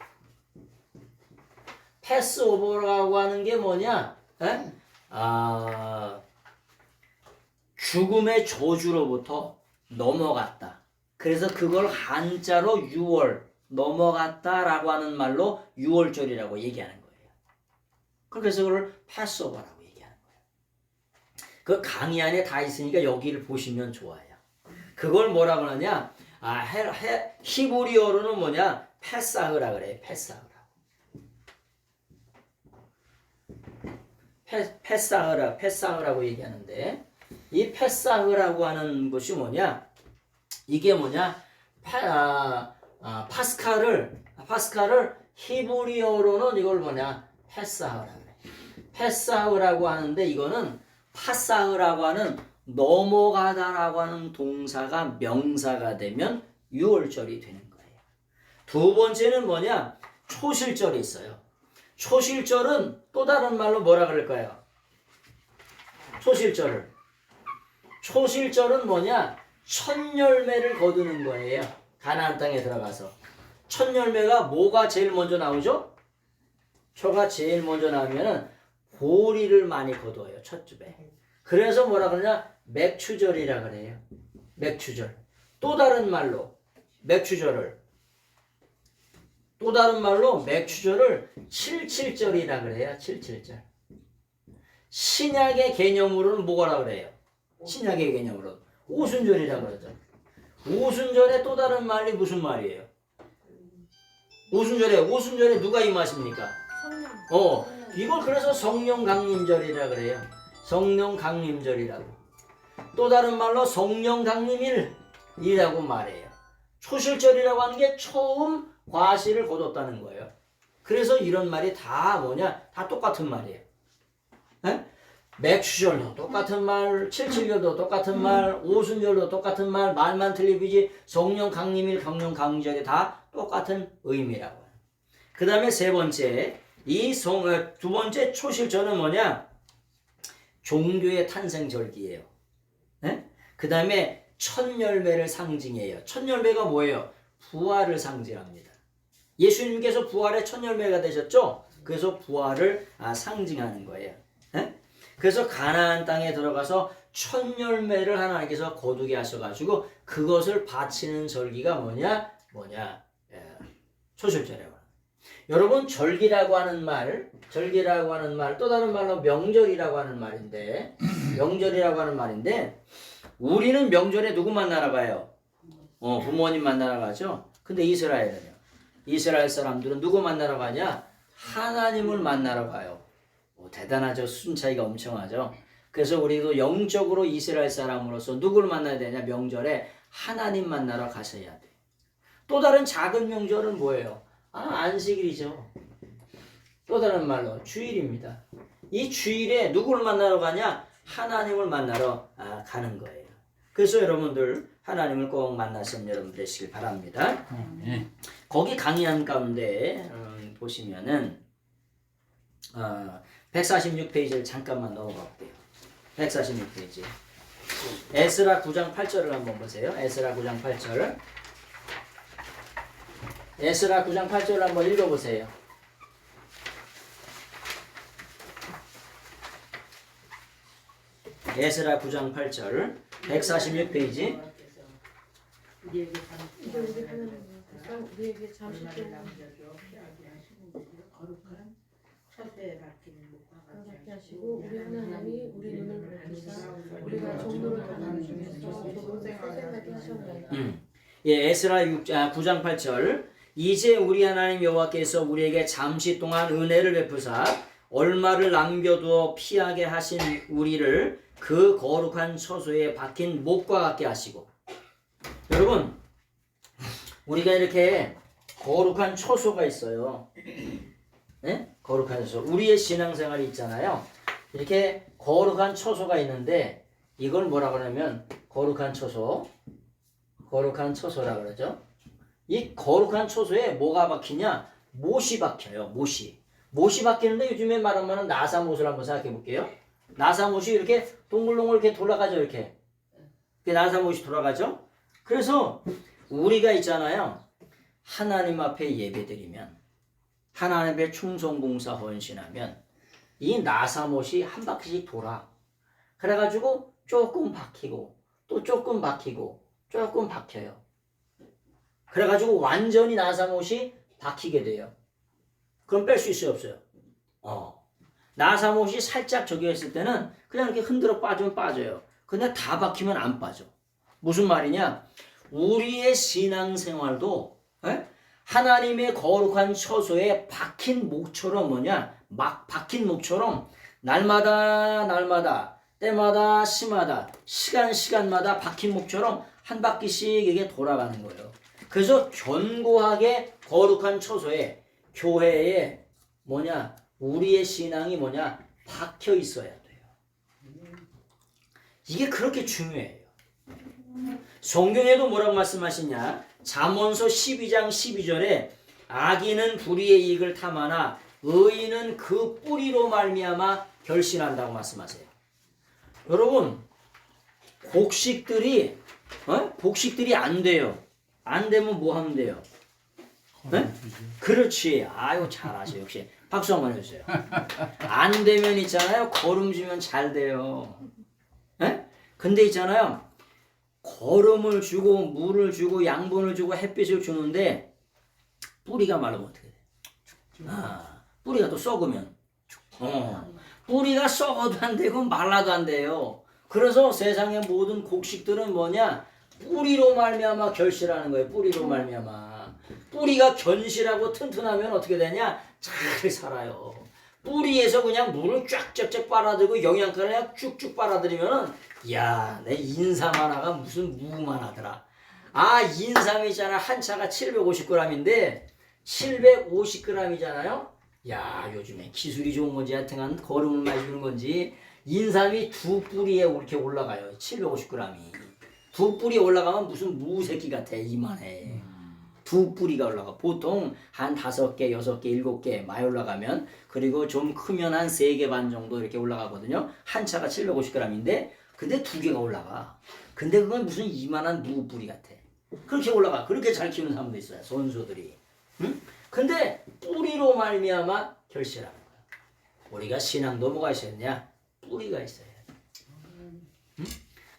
패스오버라고 하는 게 뭐냐? 죽음의 저주로부터 넘어갔다. 그래서 그걸 한자로 유월, 넘어갔다라고 하는 말로 유월절이라고 얘기하는 거예요. 그래서 그걸 패스오버라고 얘기하는 거예요. 그 강의 안에 다 있으니까 여기를 보시면 좋아요. 그걸 뭐라 그러냐? 히브리어로는 뭐냐? 페사흐라 그래. 페사흐라고 얘기하는데 이 페사흐라고 하는 것이 뭐냐? 이게 뭐냐? 파스카를 히브리어로는 이걸 뭐냐? 페사흐라 그래. 페사흐라고 하는데 이거는 파사흐라고 하는 넘어가다라고 하는 동사가 명사가 되면 유월절이 되는 거예요. 두 번째는 뭐냐? 초실절이 있어요. 초실절은 또 다른 말로 뭐라 그럴까요? 초실절은 뭐냐? 첫 열매를 거두는 거예요. 가나안 땅에 들어가서. 첫 열매가 뭐가 제일 먼저 나오죠? 초가 제일 먼저 나오면은 보리를 많이 거두어요. 첫 줍에. 그래서 뭐라 그러냐? 맥추절이라 그래요. 맥추절. 또 다른 말로 맥추절을 칠칠절이라 그래요. 칠칠절. 신약의 개념으로는 뭐라 그래요? 신약의 개념으로 오순절이라 그러죠. 오순절의 또 다른 말이 무슨 말이에요? 오순절에 누가 임하십니까? 이걸 그래서 성령 강림절이라 그래요. 성령 강림절이라고. 또 다른 말로 성령 강림일이라고 말해요. 초실절이라고 하는 게 처음 과실을 거뒀다는 거예요. 그래서 이런 말이 다 뭐냐? 다 똑같은 말이에요. 맥추절도 똑같은 말, 칠칠절도 똑같은 말, 오순절도 똑같은 말, 말만 틀리지 성령 강림일, 성령 강림절이 다 똑같은 의미라고 해요. 그 다음에 세 번째, 두 번째 초실절은 뭐냐? 종교의 탄생절기예요. 네? 그 다음에 첫 열매를 상징해요. 첫 열매가 뭐예요? 부활을 상징합니다. 예수님께서 부활의 첫 열매가 되셨죠? 그래서 부활을 상징하는 거예요. 네? 그래서 가나안 땅에 들어가서 첫 열매를 하나님께서 거두게 하셔가지고 그것을 바치는 절기가 뭐냐? 초실절이에요. 여러분 절기라고 하는 말 또 다른 말로 명절이라고 하는 말인데 우리는 명절에 누구 만나러 가요? 부모님 만나러 가죠. 근데 이스라엘 사람들은 누구 만나러 가냐? 하나님을 만나러 가요. 대단하죠. 수준 차이가 엄청나죠. 그래서 우리도 영적으로 이스라엘 사람으로서 누구를 만나야 되냐? 명절에 하나님 만나러 가셔야 돼. 또 다른 작은 명절은 뭐예요? 안식일이죠. 또 다른 말로 주일입니다. 이 주일에 누구를 만나러 가냐? 하나님을 만나러 가는 거예요. 그래서 여러분들 하나님을 꼭 만나시는 여러분 되시길 바랍니다. 거기 강의한 가운데 보시면은 146페이지를 잠깐만 넘어가 볼게요. 146페이지. 에스라 9장 8절을 한번 보세요. 에스라 9장 8절. 에스라 9장 8절을 한번 읽어보세요. 에스라 9장 8절 146페이지. 우리에게 잠시 동안 남겨줘 피하게 하시고 거룩한 처소에 박히는 목과 같게 하시고 우리 하나님이 우리 눈을 밝히사 우리가 정도를 당하는 중에서 조금 생각하게 하셨나이다. 에스라 9장 8절. 이제 우리 하나님 여호와께서 우리에게 잠시 동안 은혜를 베푸사 얼마를 남겨두어 피하게 하신 우리를 그 거룩한 처소에 박힌 목과 같게 하시고. 여러분, 우리가 이렇게 거룩한 처소가 있어요. 네? 거룩한 처소. 우리의 신앙생활이 있잖아요. 이렇게 거룩한 처소가 있는데 이걸 뭐라 그러냐면 거룩한 처소라 그러죠. 이 거룩한 처소에 뭐가 박히냐? 못이 박혀요. 못이 박히는데 요즘에 말하면 나사못을 한번 생각해 볼게요. 나사못이 이렇게 동글동글 이렇게 돌아가죠. 이렇게 나사못이 돌아가죠. 그래서 우리가 있잖아요. 하나님 앞에 예배드리면 하나님 앞에 충성봉사 헌신하면 이 나사못이 한 바퀴씩 돌아. 그래가지고 조금 박히고 또 조금 박히고 조금 박혀요. 그래가지고 완전히 나사못이 박히게 돼요. 그럼 뺄 수 있어요, 없어요? 나사못이 살짝 저기 했을 때는 그냥 이렇게 흔들어 빠지면 빠져요. 근데 다 박히면 안 빠져. 무슨 말이냐? 우리의 신앙생활도 하나님의 거룩한 처소에 박힌 목처럼 박힌 목처럼 날마다 때마다 시간마다 박힌 목처럼 한 바퀴씩 이게 돌아가는 거예요. 그래서 견고하게 거룩한 처소에 교회에 우리의 신앙이 박혀 있어야 돼요. 이게 그렇게 중요해요. 성경에도 뭐라고 말씀하시냐? 잠언서 12장 12절에 악인은 불의의 이익을 탐하나 의인은 그 뿌리로 말미암아 결실한다고 말씀하세요. 여러분, 곡식들이 안 돼요. 안 되면 뭐 하면 돼요? 네? 그렇지. 아유, 잘하셔. 역시 박수 한번 해주세요. 안 되면 있잖아요. 거름지면 잘 돼요. 네? 근데 있잖아요. 거름을 주고 물을 주고 양분을 주고 햇빛을 주는데 뿌리가 마르면 어떻게 돼? 뿌리가 또 썩으면 뿌리가 썩어도 안 되고 말라도 안 돼요. 그래서 세상의 모든 곡식들은 뿌리로 말미암아 결실하는 거예요. 뿌리로 말미암아. 뿌리가 견실하고 튼튼하면 어떻게 되냐? 잘 살아요. 뿌리에서 그냥 물을 쫙쫙쫙 빨아들이고 영양가를 그냥 쭉쭉 빨아들이면은 내 인삼 하나가 무슨 무만 하더라. 인삼이 있잖아. 한 차가 750g인데 750g이잖아요. 요즘에 기술이 좋은 건지 하여튼간 거름을 많이 주는 건지 인삼이 두 뿌리에 이렇게 올라가요. 750g이. 두 뿌리에 올라가면 무슨 무 새끼 같아. 이만해. 두 뿌리가 올라가. 보통 한 5개, 6개, 7개 많이 올라가면, 그리고 좀 크면 한 3개 반 정도 이렇게 올라가거든요. 한 차가 750g인데 근데 2개가 올라가. 근데 그건 무슨 이만한 무 뿌리 같아. 그렇게 올라가. 그렇게 잘 키우는 사람도 있어요. 선수들이. 응? 근데 뿌리로 말미암아 결실하는 거야. 우리가 신앙도 뭐가 있었냐? 뿌리가 있어야 돼. 응?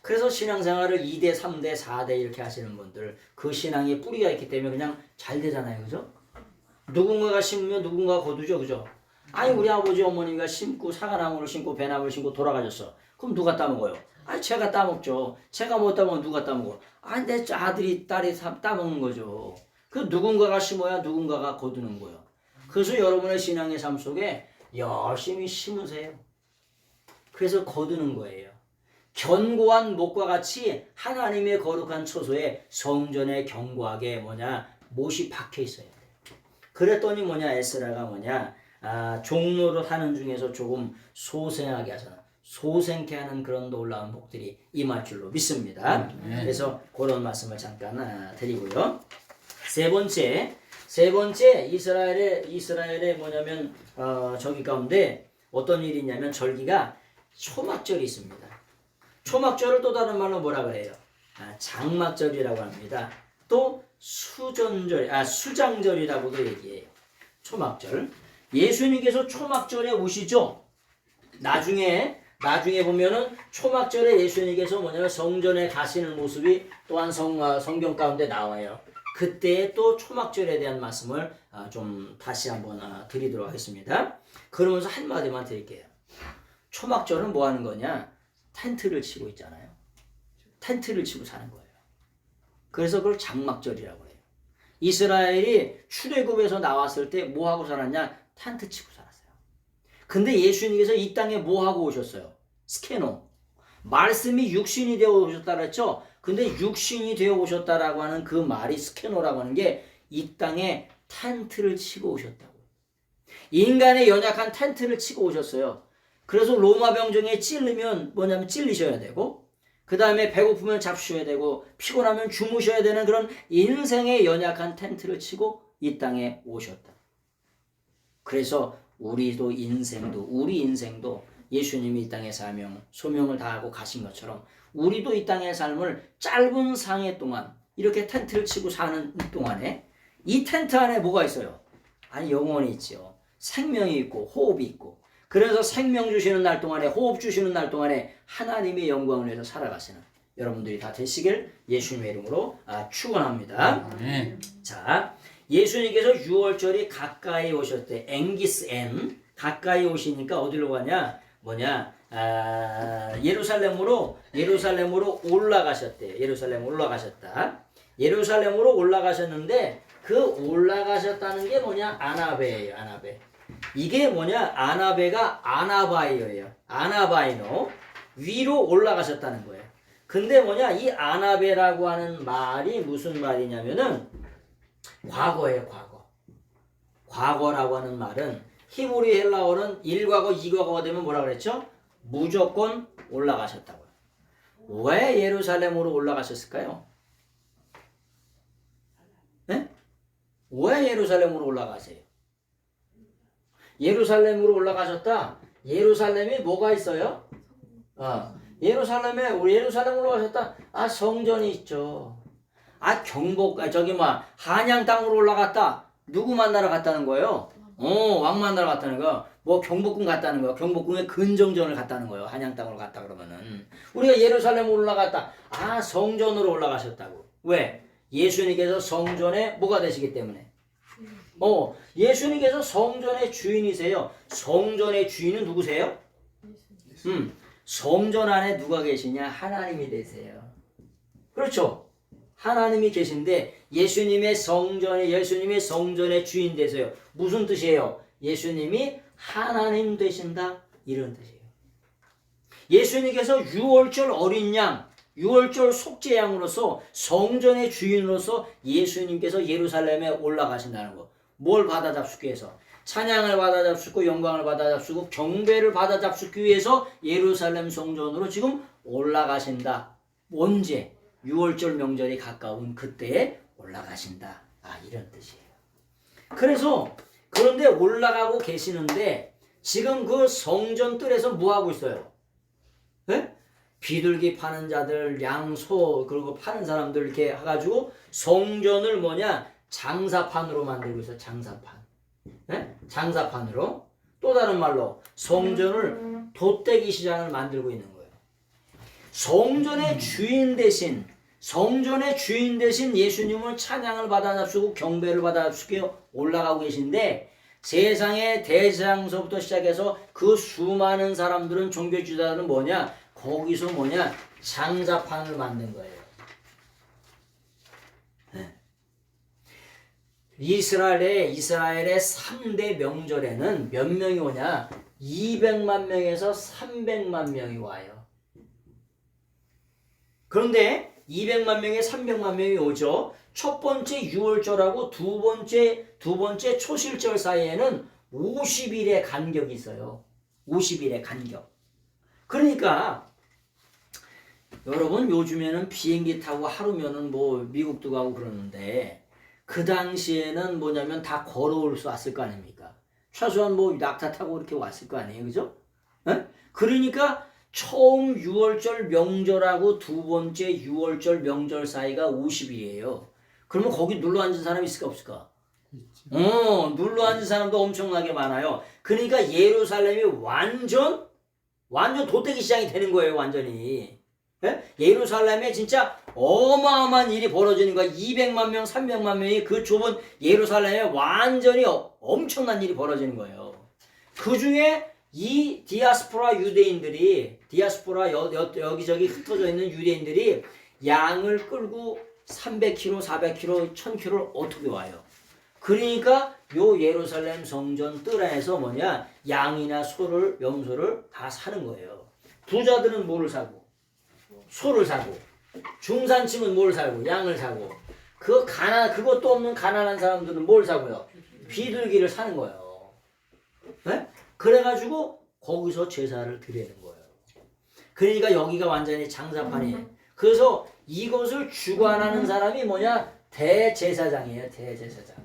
그래서 신앙생활을 2대, 3대, 4대 이렇게 하시는 분들, 그 신앙에 뿌리가 있기 때문에 그냥 잘 되잖아요. 그죠? 누군가가 심으면 누군가가 거두죠. 그죠? 아니 우리 아버지 어머니가 심고 사과나무를 심고 배나무를 심고 돌아가셨어. 그럼 누가 따먹어요? 아니 제가 따먹죠. 제가 못 따먹으면 누가 따먹어? 아니 내 아들이 딸이 따먹는 거죠. 그 누군가가 심어야 누군가가 거두는 거예요. 그래서 여러분의 신앙의 삶 속에 열심히 심으세요. 그래서 거두는 거예요. 견고한 목과 같이 하나님의 거룩한 처소에 성전에 견고하게 못이 박혀 있어야 돼. 그랬더니 에스라가 종로를 하는 중에서 조금 소생하게 하잖아. 소생케 하는 그런 놀라운 복들이 임할 줄로 믿습니다. 그래서 그런 말씀을 잠깐 드리고요. 세 번째 이스라엘의 저기 가운데 어떤 일이 있냐면 절기가 초막절이 있습니다. 초막절을 또 다른 말로 뭐라 그래요? 장막절이라고 합니다. 또 수장절이라고도 얘기해요. 초막절. 예수님께서 초막절에 오시죠. 나중에 보면은 초막절에 예수님께서 성전에 가시는 모습이 또한 성경 가운데 나와요. 그때 또 초막절에 대한 말씀을 좀 다시 한번 드리도록 하겠습니다. 그러면서 한마디만 드릴게요. 초막절은 뭐 하는 거냐? 텐트를 치고 있잖아요. 텐트를 치고 사는 거예요. 그래서 그걸 장막절이라고 해요. 이스라엘이 출애굽에서 나왔을 때 뭐 하고 살았냐? 텐트 치고 살았어요. 근데 예수님께서 이 땅에 뭐 하고 오셨어요? 스케노. 말씀이 육신이 되어 오셨다 그랬죠? 근데 육신이 되어 오셨다라고 하는 그 말이 스케노라고 하는 게 이 땅에 텐트를 치고 오셨다고. 인간의 연약한 텐트를 치고 오셨어요. 그래서 로마 병정에 찔리면 찔리셔야 되고, 그 다음에 배고프면 잡수셔야 되고, 피곤하면 주무셔야 되는 그런 인생의 연약한 텐트를 치고 이 땅에 오셨다. 그래서 우리 인생도 예수님이 이 땅의 소명을 다하고 가신 것처럼 우리도 이 땅의 삶을 짧은 상해 동안 이렇게 텐트를 치고 사는 동안에 이 텐트 안에 뭐가 있어요? 아니 영혼이 있죠. 생명이 있고 호흡이 있고, 그래서 생명 주시는 날 동안에, 호흡 주시는 날 동안에 하나님의 영광을 위해서 살아가시는 여러분들이 다 되시길 예수님의 이름으로 축원합니다. 자, 예수님께서 6월절이 가까이 오셨대. 앵기스엔 가까이 오시니까 어디로 가냐? 예루살렘으로 올라가셨대요. 예루살렘으로 올라가셨는데 그 올라가셨다는 게 아나베예요. 아나베. 이게 아나베가 아나바이어예요. 아나바이노. 위로 올라가셨다는 거예요. 근데 이 아나베라고 하는 말이 무슨 말이냐면은 과거예요, 과거. 과거라고 하는 말은 히브리 헬라어는 1과거, 2과거가 되면 뭐라 그랬죠? 무조건 올라가셨다고요. 왜 예루살렘으로 올라가셨을까요? 네? 왜 예루살렘으로 올라가세요? 예루살렘으로 올라가셨다. 예루살렘이 뭐가 있어요? 예루살렘으로 가셨다. 성전이 있죠. 한양 땅으로 올라갔다. 누구 만나러 갔다는 거예요? 왕 만나러 갔다는 거. 경복궁 갔다는 거. 경복궁에 근정전을 갔다는 거예요. 한양 땅으로 갔다 그러면은. 우리가 예루살렘으로 올라갔다. 성전으로 올라가셨다고. 왜? 예수님께서 성전에 뭐가 되시기 때문에. 예수님께서 성전의 주인이세요. 성전의 주인은 누구세요? 성전 안에 누가 계시냐? 하나님이 되세요. 그렇죠? 하나님이 계신데 예수님의 성전의 주인 되세요. 무슨 뜻이에요? 예수님이 하나님 되신다, 이런 뜻이에요. 예수님께서 6월절 어린 양, 6월절 속죄양으로서 성전의 주인으로서 예수님께서 예루살렘에 올라가신다는 거. 뭘 받아 잡수기 위해서? 찬양을 받아 잡수고 영광을 받아 잡수고 경배를 받아 잡수기 위해서 예루살렘 성전으로 지금 올라가신다. 언제? 6월절 명절이 가까운 그때에 올라가신다. 이런 뜻이에요. 그래서 그런데 올라가고 계시는데 지금 그 성전 뜰에서 뭐 하고 있어요? 네? 비둘기 파는 자들, 양, 소, 그리고 파는 사람들 이렇게 해가지고 성전을 장사판으로 만들고 있어요. 장사판. 네? 장사판으로. 또 다른 말로 성전을 돛대기 시장을 만들고 있는 거예요. 성전의 주인 대신 예수님을 찬양을 받아잡수고 경배를 받아잡수고 올라가고 계신데 세상의 대제사장서부터 시작해서 그 수많은 사람들은 종교 지도자들은 거기서 장사판을 만든 거예요. 네. 이스라엘의 3대 명절에는 몇 명이 오냐? 200만 명에서 300만 명이 와요. 그런데 200만 명에 300만 명이 오죠. 첫 번째 유월절하고 두 번째 초실절 사이에는 50일의 간격이 있어요. 50일의 간격. 그러니까 여러분 요즘에는 비행기 타고 하루면은 미국도 가고 그러는데 그 당시에는 다 걸어올 수 왔을 거 아닙니까? 최소한 낙타 타고 이렇게 왔을 거 아니에요, 그죠? 에? 그러니까 처음 6월절 명절하고 두 번째 6월절 명절 사이가 50일이에요. 그러면 거기 눌러 앉은 사람이 있을까 없을까? 눌러 앉은 사람도 엄청나게 많아요. 그러니까 예루살렘이 완전 돛대기 시장이 되는 거예요, 완전히. 예? 예루살렘에 진짜 어마어마한 일이 벌어지는 거야. 200만 명, 300만 명이 그 좁은 예루살렘에 완전히 엄청난 일이 벌어지는 거예요. 그 중에 이 디아스포라 유대인들이, 여기저기 흩어져 있는 유대인들이 양을 끌고 300km, 400km, 1000km를 어떻게 와요? 그러니까 요 예루살렘 성전 뜰 안에서 양이나 소를, 염소를 다 사는 거예요. 부자들은 뭐를 사고? 소를 사고, 중산층은 뭘 사고? 양을 사고, 그것도 없는 가난한 사람들은 뭘 사고요? 비둘기를 사는 거예요. 네? 그래가지고 거기서 제사를 드리는 거예요. 그러니까 여기가 완전히 장사판이에요. 그래서 이것을 주관하는 사람이 대제사장이에요. 대제사장.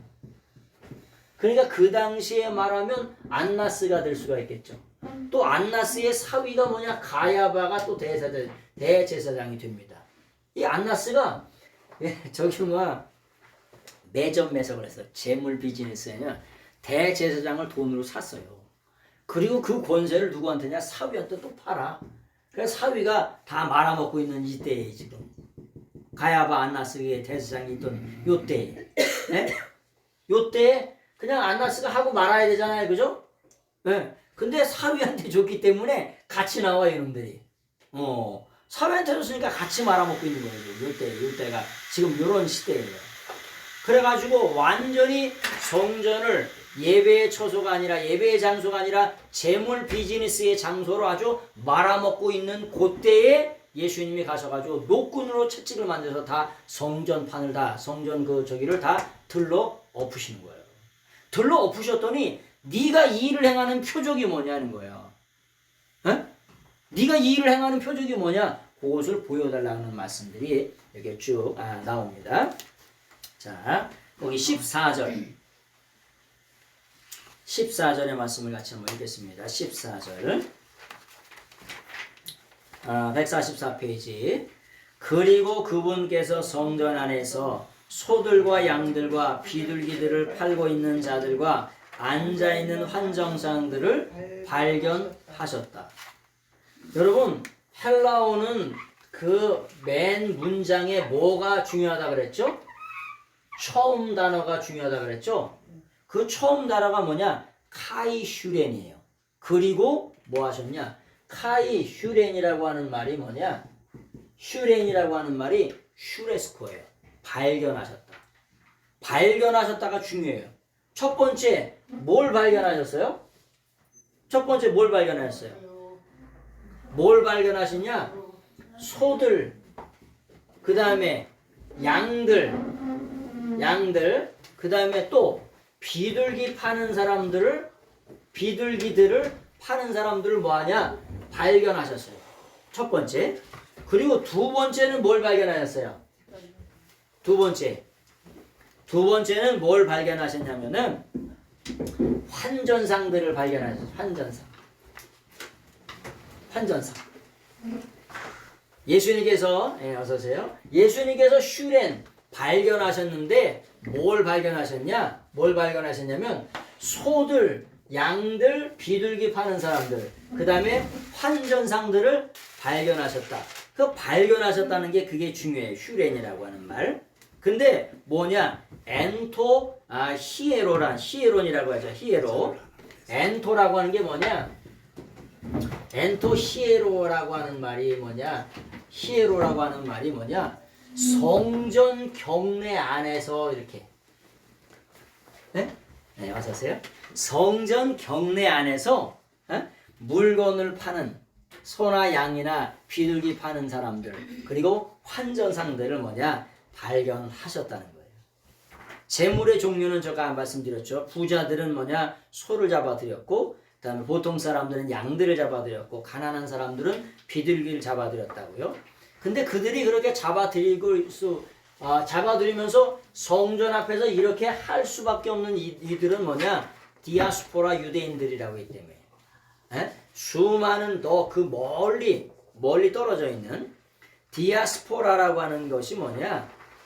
그러니까 그 당시에 말하면 안나스가 될 수가 있겠죠. 또 안나스의 사위가 가야바가 또 대제사장이 됩니다. 이 안나스가 매점 매석을 했어요. 재물 비즈니스에는 대제사장을 돈으로 샀어요. 그리고 그 권세를 누구한테냐? 사위한테 또 팔아. 그래서 사위가 다 말아먹고 있는 이때에 지금 가야바 안나스의 대제사장이 있던 요때에 요때에 그냥 안나스가 하고 말아야 되잖아요, 그죠? 네. 근데 사위한테 줬기 때문에 같이 나와 이놈들이. 사위한테 줬으니까 같이 말아먹고 있는 거예요. 요때가 지금 요런 시대예요. 그래가지고 완전히 성전을 예배의 처소가 아니라 예배의 장소가 아니라 재물 비즈니스의 장소로 아주 말아먹고 있는 그때에 예수님이 가셔가지고 노끈으로 채찍을 만들어서 다 성전판을 성전 저기를 다 들러 엎으시는 거예요. 들러 엎으셨더니 네가 이 일을 행하는 표적이 뭐냐는 거예요. 에? 네가 이 일을 행하는 표적이 뭐냐? 그것을 보여달라는 말씀들이 여기 쭉 나옵니다. 자, 거기 14절의 말씀을 같이 한번 읽겠습니다. 14절 144페이지. 그리고 그분께서 성전 안에서 소들과 양들과 비둘기들을 팔고 있는 자들과 앉아있는 환정상들을 발견하셨다. 여러분, 헬라어는 그 맨 문장에 뭐가 중요하다 그랬죠? 처음 단어가 중요하다 그랬죠? 그 처음 단어가 뭐냐? 카이슈렌이에요. 그리고 뭐 하셨냐? 카이슈렌이라고 하는 말이 뭐냐? 슈렌이라고 하는 말이 슈레스코예요. 발견하셨다. 발견하셨다가 중요해요. 첫 번째 뭘 발견하셨어요? 첫 번째 뭘 발견하셨어요? 뭘 발견하시냐? 소들, 그 다음에 양들, 그 다음에 또 비둘기들을 파는 사람들을 뭐하냐? 발견하셨어요. 첫 번째. 그리고 두 번째는 뭘 발견하셨어요? 두 두 번째는 뭘 발견하셨냐면은 환전상들을 발견하셨어요. 환전상. 예수님께서 어서 오세요. 예수님께서 슈렌 발견하셨는데 뭘 발견하셨냐면 소들, 양들, 비둘기 파는 사람들, 그 다음에 환전상들을 발견하셨다. 그 발견하셨다는 게 그게 중요해요. 슈렌이라고 하는 말. 근데 히에론이라고 하죠. 엔토라고 하는 게 히에로라고 하는 말이 히에로라고 하는 말이 성전 경내 안에서 이렇게 네, 어서 오세요. 성전 경내 안에서 물건을 파는 소나 양이나 비둘기 파는 사람들, 그리고 환전상들을 발견하셨다는 거예요. 재물의 종류는 제가 말씀드렸죠. 부자들은 소를 잡아들였고, 그 다음에 보통 사람들은 양들을 잡아들였고, 가난한 사람들은 비둘기를 잡아들였다고요. 근데 그들이 그렇게 잡아들이면서 성전 앞에서 이렇게 할 수밖에 없는 이들은 디아스포라 유대인들이라고 하기 때문에 수많은 그 멀리 떨어져 있는 디아스포라라고 하는 것이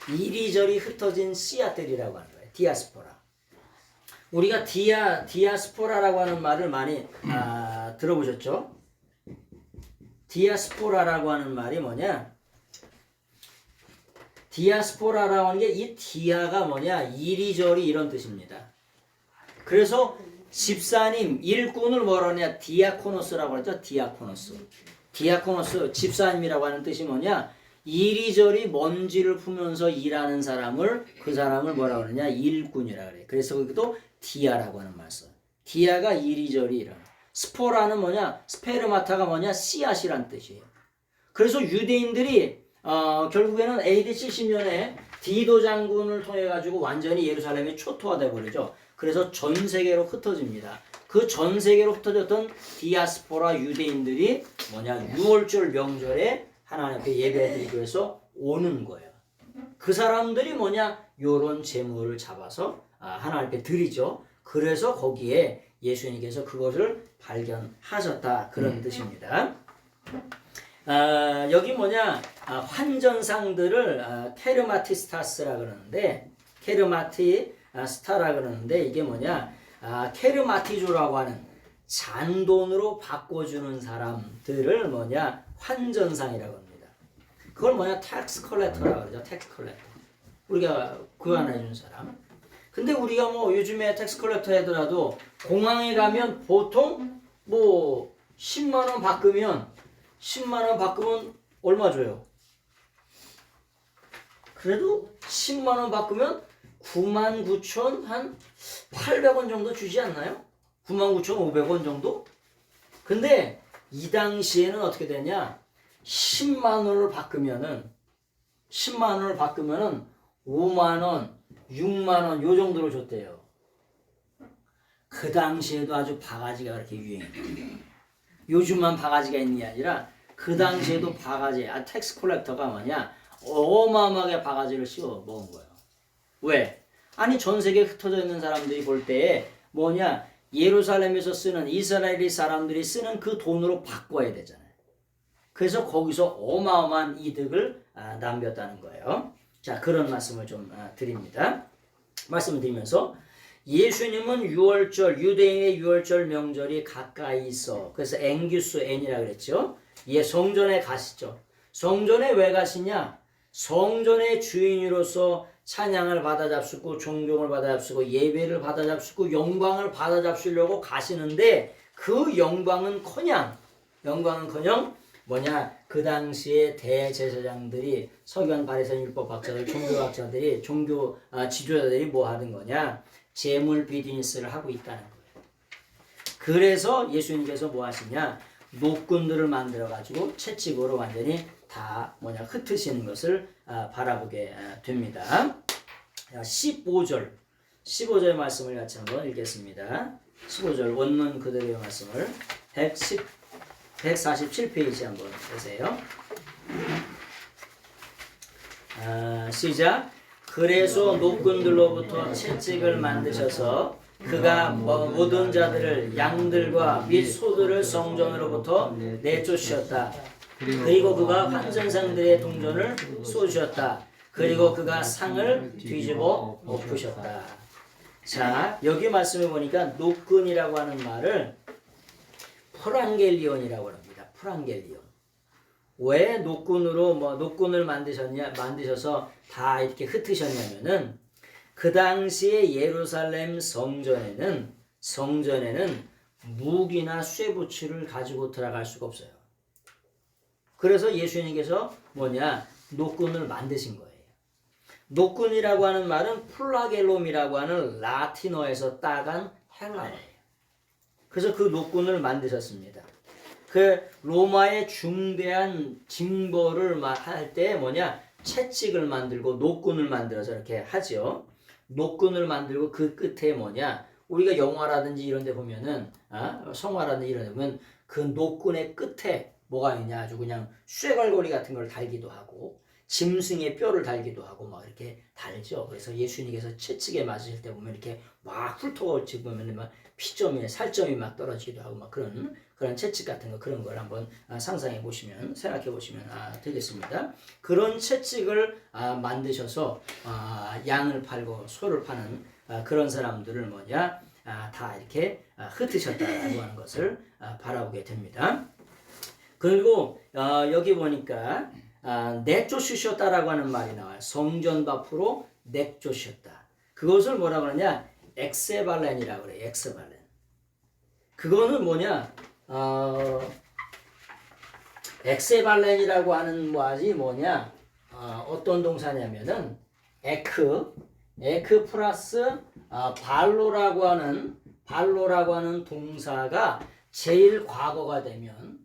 이리저리 흩어진 씨앗들이라고 하는 거예요. 디아스포라. 우리가 디아스포라라고 하는 말을 많이 들어보셨죠? 디아스포라라고 하는 말이 디아스포라라고 하는 게 이 디아가 이리저리 이런 뜻입니다. 그래서 집사님, 일꾼을 뭐라고 하냐? 디아코노스라고 하죠. 디아코노스, 집사님이라고 하는 뜻이 이리저리 먼지를 풀면서 일하는 그 사람을 뭐라고 하느냐? 일꾼이라고 그래요. 그래서 거기도 디아라고 하는 말 써요. 디아가 이리저리 일하는. 스포라는 스페르마타가 씨앗이란 뜻이에요. 그래서 유대인들이 결국에는 AD 70년에 디도 장군을 통해 가지고 완전히 예루살렘이 초토화돼 버리죠. 그래서 전 세계로 흩어집니다. 그 전 세계로 흩어졌던 디아스포라 유대인들이 유월절 명절에 하나님 앞에 예배드리기 위해서 오는 거예요. 그 사람들이 요런 재물을 잡아서 하나님 앞에 드리죠. 그래서 거기에 예수님께서 그것을 발견하셨다, 그런 뜻입니다. 여기 환전상들을 케르마티스타스라 그러는데, 케르마티스타라 그러는데, 이게 케르마티조라고 하는 잔돈으로 바꿔주는 사람들을 환전상이라고 합니다. 그걸 텍스 컬렉터라고 그러죠. 텍스 컬렉터. 우리가 교환해주는 사람. 근데 우리가 요즘에 텍스 컬렉터 하더라도 공항에 가면 보통 10만 원 바꾸면 얼마 줘요? 그래도 10만 원 바꾸면 99,800원 정도 주지 않나요? 99,500원 정도? 근데 이 당시에는 어떻게 되냐? 10만 원을 바꾸면은 5만 원, 6만 원 요 정도로 줬대요. 그 당시에도 아주 바가지가 그렇게 유행했거든요. 요즘만 바가지가 있는 게 아니라 그 당시에도 텍스 콜렉터가 어마어마하게 바가지를 씌워 먹은 거예요. 왜? 아니 전 세계에 흩어져 있는 사람들이 볼 때에 예루살렘에서 쓰는 이스라엘 사람들이 쓰는 그 돈으로 바꿔야 되잖아요. 그래서 거기서 어마어마한 이득을 남겼다는 거예요. 자, 그런 말씀을 좀 드립니다. 말씀을 드리면서 예수님은 유대인의 유월절 명절이 가까이 있어. 그래서 앵규스 N이라 그랬죠. 성전에 가시죠. 성전에 왜 가시냐? 성전의 주인으로서 찬양을 받아 잡수고 존경을 받아 잡수고 예배를 받아 잡수고 영광을 받아 잡수려고 가시는데, 그 영광은커녕 그 당시에 대제사장들이, 서기관, 바리새인, 율법 학자들, 종교학자들이, 종교 지도자들이 뭐 하는 거냐? 재물 비즈니스를 하고 있다는 거예요. 그래서 예수님께서 뭐 하시냐? 노끈들을 만들어 가지고 채찍으로 완전히 다 흩으시는 것을 바라보게 됩니다. 15절 말씀을 같이 한번 읽겠습니다. 15절 원문 그대로의 말씀을 147페이지 한번 보세요. 시작. 그래서 노꾼들로부터 채찍을 만드셔서 그가 모든 자들을 양들과 및 소들을 성전으로부터 내쫓으셨다. 그리고 그가 환전상들의 동전을 쏘주셨다. 그리고 그가 상을 뒤집어 엎으셨다. 자, 여기 말씀해 보니까 노끈이라고 하는 말을 프랑겔리온이라고 합니다. 프랑겔리온. 왜 노끈을 만드셔서 다 이렇게 흩으셨냐면은 그 당시에 예루살렘 성전에는 무기나 쇠붙이를 가지고 들어갈 수가 없어요. 그래서 예수님께서 노끈을 만드신 거예요. 노끈이라고 하는 말은 플라겔롬이라고 하는 라틴어에서 따간 헬라어예요. 그래서 그 노끈을 만드셨습니다. 그 로마의 중대한 징벌을 할 때 채찍을 만들고 노끈을 만들어서 이렇게 하죠. 노끈을 만들고 그 끝에 우리가 영화라든지 이런 데 보면은 성화라든지 이런 데 보면 그 노끈의 끝에 뭐가 있냐 아주 그냥 쇠갈고리 같은 걸 달기도 하고 짐승의 뼈를 달기도 하고 막 이렇게 달죠. 그래서 예수님께서 채찍에 맞으실 때 보면 이렇게 막 훑어지고 보면 막 피점이 살점이 막 떨어지기도 하고 막 그런 채찍 같은 거 그런 걸 한번 상상해 보시면 생각해 보시면 되겠습니다. 그런 채찍을 만드셔서 양을 팔고 소를 파는 그런 사람들을 다 이렇게 흩으셨다라고 하는 것을 바라보게 됩니다. 그리고 여기 보니까 내쫓으셨다라고 하는 말이 나와요. 성전 밖으로 내쫓으셨다. 그것을 뭐라고 그러냐? 엑세발렌이라고 그래요. 엑세발렌. 그거는 엑세발렌이라고 하는 어떤 동사냐면은 에크 플러스 발로라고 하는 동사가 제일 과거가 되면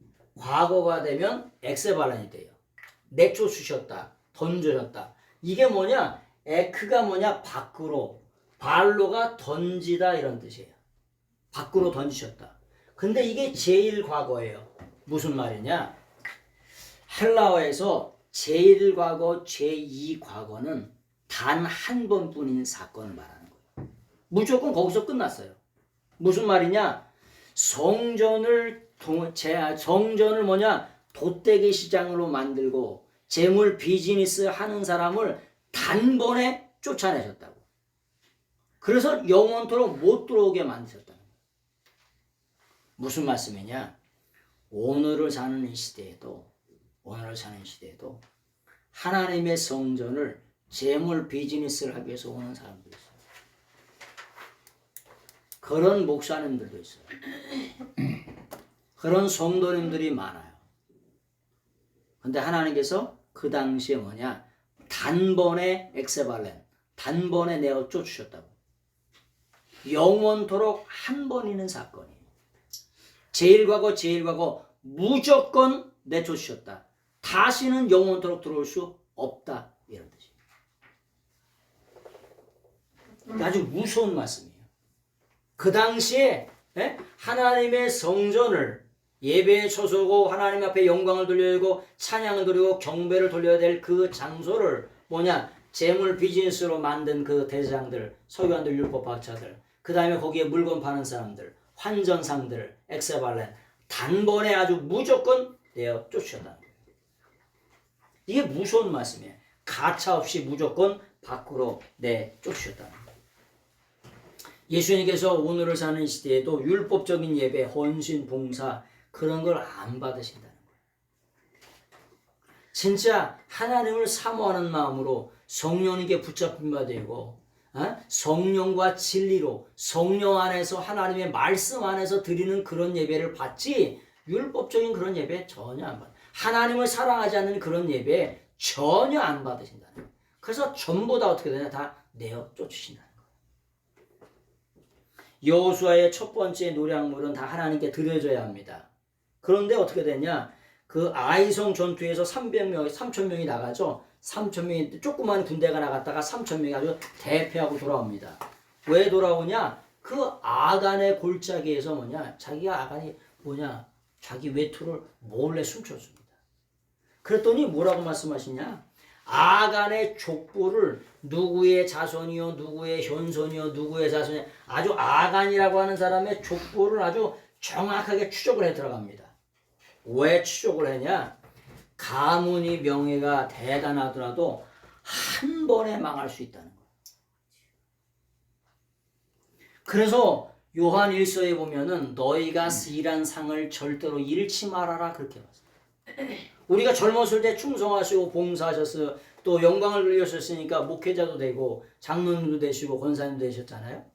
엑세발렌이 돼요. 내쫓으셨다, 던져졌다. 이게 에크가 밖으로, 발로가 던지다 이런 뜻이에요. 밖으로 던지셨다. 근데 이게 제일 과거예요. 무슨 말이냐? 헬라어에서 제일 과거, 제2 과거는 단 한 번뿐인 사건을 말하는 거예요. 무조건 거기서 끝났어요. 무슨 말이냐? 성전을 돛대기 시장으로 만들고 재물 비즈니스 하는 사람을 단번에 쫓아내셨다고. 그래서 영원토록 못 들어오게 만드셨다는 거예요. 무슨 말씀이냐? 오늘을 사는 시대에도 하나님의 성전을 재물 비즈니스를 하기 위해서 오는 사람들이 있어요. 그런 목사님들도 있어요. 그런 성도님들이 많아요. 근데 하나님께서 그 당시에 단번에 엑세발렌, 단번에 내어 쫓으셨다고. 영원토록 한 번 있는 사건이에요. 제일 과거 무조건 내쫓으셨다. 다시는 영원토록 들어올 수 없다. 이런 뜻이에요. 아주 무서운 말씀이에요. 그 당시에 하나님의 성전을 예배에 초소고 하나님 앞에 영광을 돌려야 되고 찬양을 드리고 경배를 돌려야 될 그 장소를 재물 비즈니스로 만든 그 대장들, 서기관들, 율법학자들, 그 다음에 거기에 물건 파는 사람들, 환전상들, 엑세발렌 단번에 아주 무조건 내어 쫓으셨다는 거예요. 이게 무서운 말씀이에요. 가차 없이 무조건 밖으로 내쫓으셨다는 거예요. 예수님께서 오늘을 사는 시대에도 율법적인 예배, 헌신, 봉사 그런 걸 안 받으신다는 거예요. 진짜 하나님을 사모하는 마음으로 성령님께 붙잡힌 바 되고 성령과 진리로 성령 안에서 하나님의 말씀 안에서 드리는 그런 예배를 받지 율법적인 그런 예배 전혀 안 받아요. 하나님을 사랑하지 않는 그런 예배 전혀 안 받으신다는 거예요. 그래서 전부 다 어떻게 되냐? 다 내어 쫓으신다는 거예요. 여호수아의 첫 번째 노략물은 다 하나님께 드려져야 합니다. 그런데 어떻게 되냐? 그 아이성 전투에서 3,000명이 나가죠. 3,000명이 조그만 군대가 나갔다가 3,000명이 아주 대패하고 돌아옵니다. 왜 돌아오냐? 그 아간의 골짜기에서 자기 외투를 몰래 숨겼습니다. 그랬더니 뭐라고 말씀하시냐? 아간의 족보를 누구의 자손이요, 누구의 현손이요, 누구의 자손이요, 아주 아간이라고 하는 사람의 족보를 아주 정확하게 추적을 해 들어갑니다. 왜 추적을 했냐? 가문이 명예가 대단하더라도 한 번에 망할 수 있다는 거예요. 그래서 요한 1서에 보면은 너희가 일한 상을 절대로 잃지 말아라 그렇게 봤어요. 우리가 젊었을 때 충성하시고 봉사하셨어요. 또 영광을 누리셨으니까 목회자도 되고 장로님도 되시고 권사님도 되셨잖아요.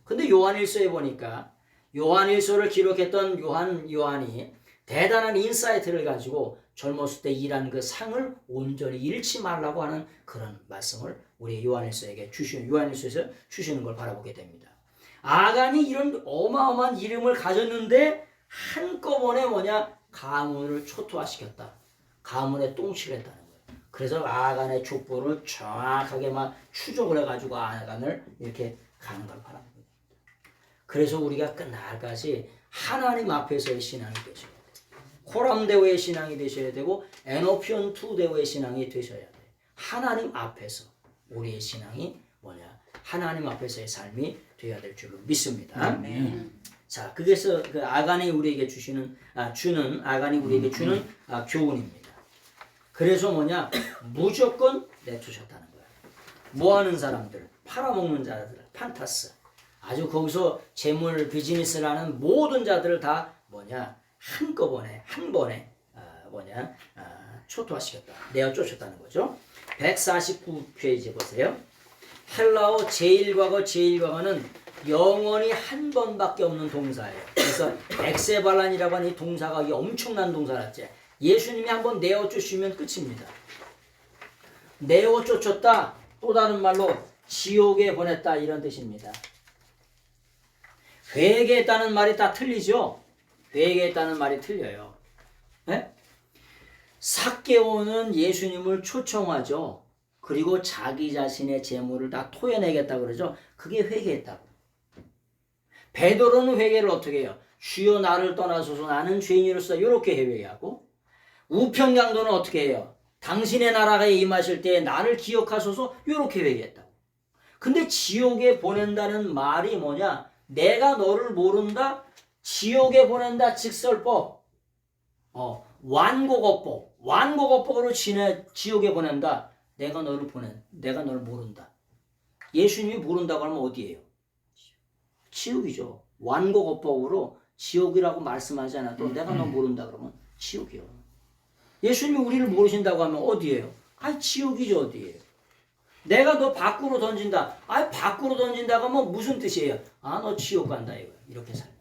근데 요한 1서에 보니까 요한 1서를 기록했던 요한이 대단한 인사이트를 가지고 젊었을 때 일한 그 상을 온전히 잃지 말라고 하는 그런 말씀을 우리 요한 1서에서 주시는 걸 바라보게 됩니다. 아간이 이런 어마어마한 이름을 가졌는데 한꺼번에 가문을 초토화시켰다. 가문에 똥칠을 했다는 거예요. 그래서 아간의 족보를 정확하게 추적을 해가지고 아간을 이렇게 가는 걸 바랍니다. 그래서 우리가 끝날까지 하나님 앞에서의 신앙이 되셔야 돼요. 코람대오의 신앙이 되셔야 되고 에노피온 2대오의 신앙이 되셔야 돼요. 하나님 앞에서 우리의 신앙이 하나님 앞에서의 삶이 되어야 될 줄로 믿습니다. 자, 그래서 그 아간이 우리에게 아간이 우리에게 주는 교훈입니다. 그래서 무조건 내쫓았다는 거야. 뭐하는 사람들, 팔아먹는 자들, 판타스. 아주 거기서 재물 비즈니스를 하는 모든 자들을 다 한꺼번에 한 번에 초토화시켰다. 내어 쫓았다는 거죠. 149페이지 보세요. 헬라어 제1과거 제1과거는 영원히 한 번밖에 없는 동사예요. 그래서 엑세발란이라고 하는 이 동사가 엄청난 동사였지. 예수님이 한번 내어 쫓으면 끝입니다. 내어 쫓았다. 또 다른 말로 지옥에 보냈다 이런 뜻입니다. 회개했다는 말이 다 틀리죠. 회개했다는 말이 틀려요. 네? 삭개오는 예수님을 초청하죠. 그리고 자기 자신의 재물을 다 토해내겠다고 그러죠. 그게 회개했다고. 베드로는 회개를 어떻게 해요? 주여 나를 떠나소서 나는 죄인으로서 이렇게 회개하고, 우평강도는 어떻게 해요? 당신의 나라가 임하실 때 나를 기억하소서 이렇게 회개했다고. 근데 지옥에 보낸다는 말이 뭐냐? 내가 너를 모른다? 지옥에 보낸다 직설법. 완고거법으로 지옥에 보낸다. 내가 너를 모른다. 예수님이 모른다고 하면 어디예요? 지옥이죠. 완고거법으로 지옥이라고 말씀하지 않아도 내가 너 모른다 그러면 지옥이요. 예수님이 우리를 모르신다고 하면 어디예요? 지옥이죠. 어디예요? 내가 너 밖으로 던진다. 밖으로 던진다고 하면 무슨 뜻이에요? 너 지옥 간다 이거예요. 이렇게 살면.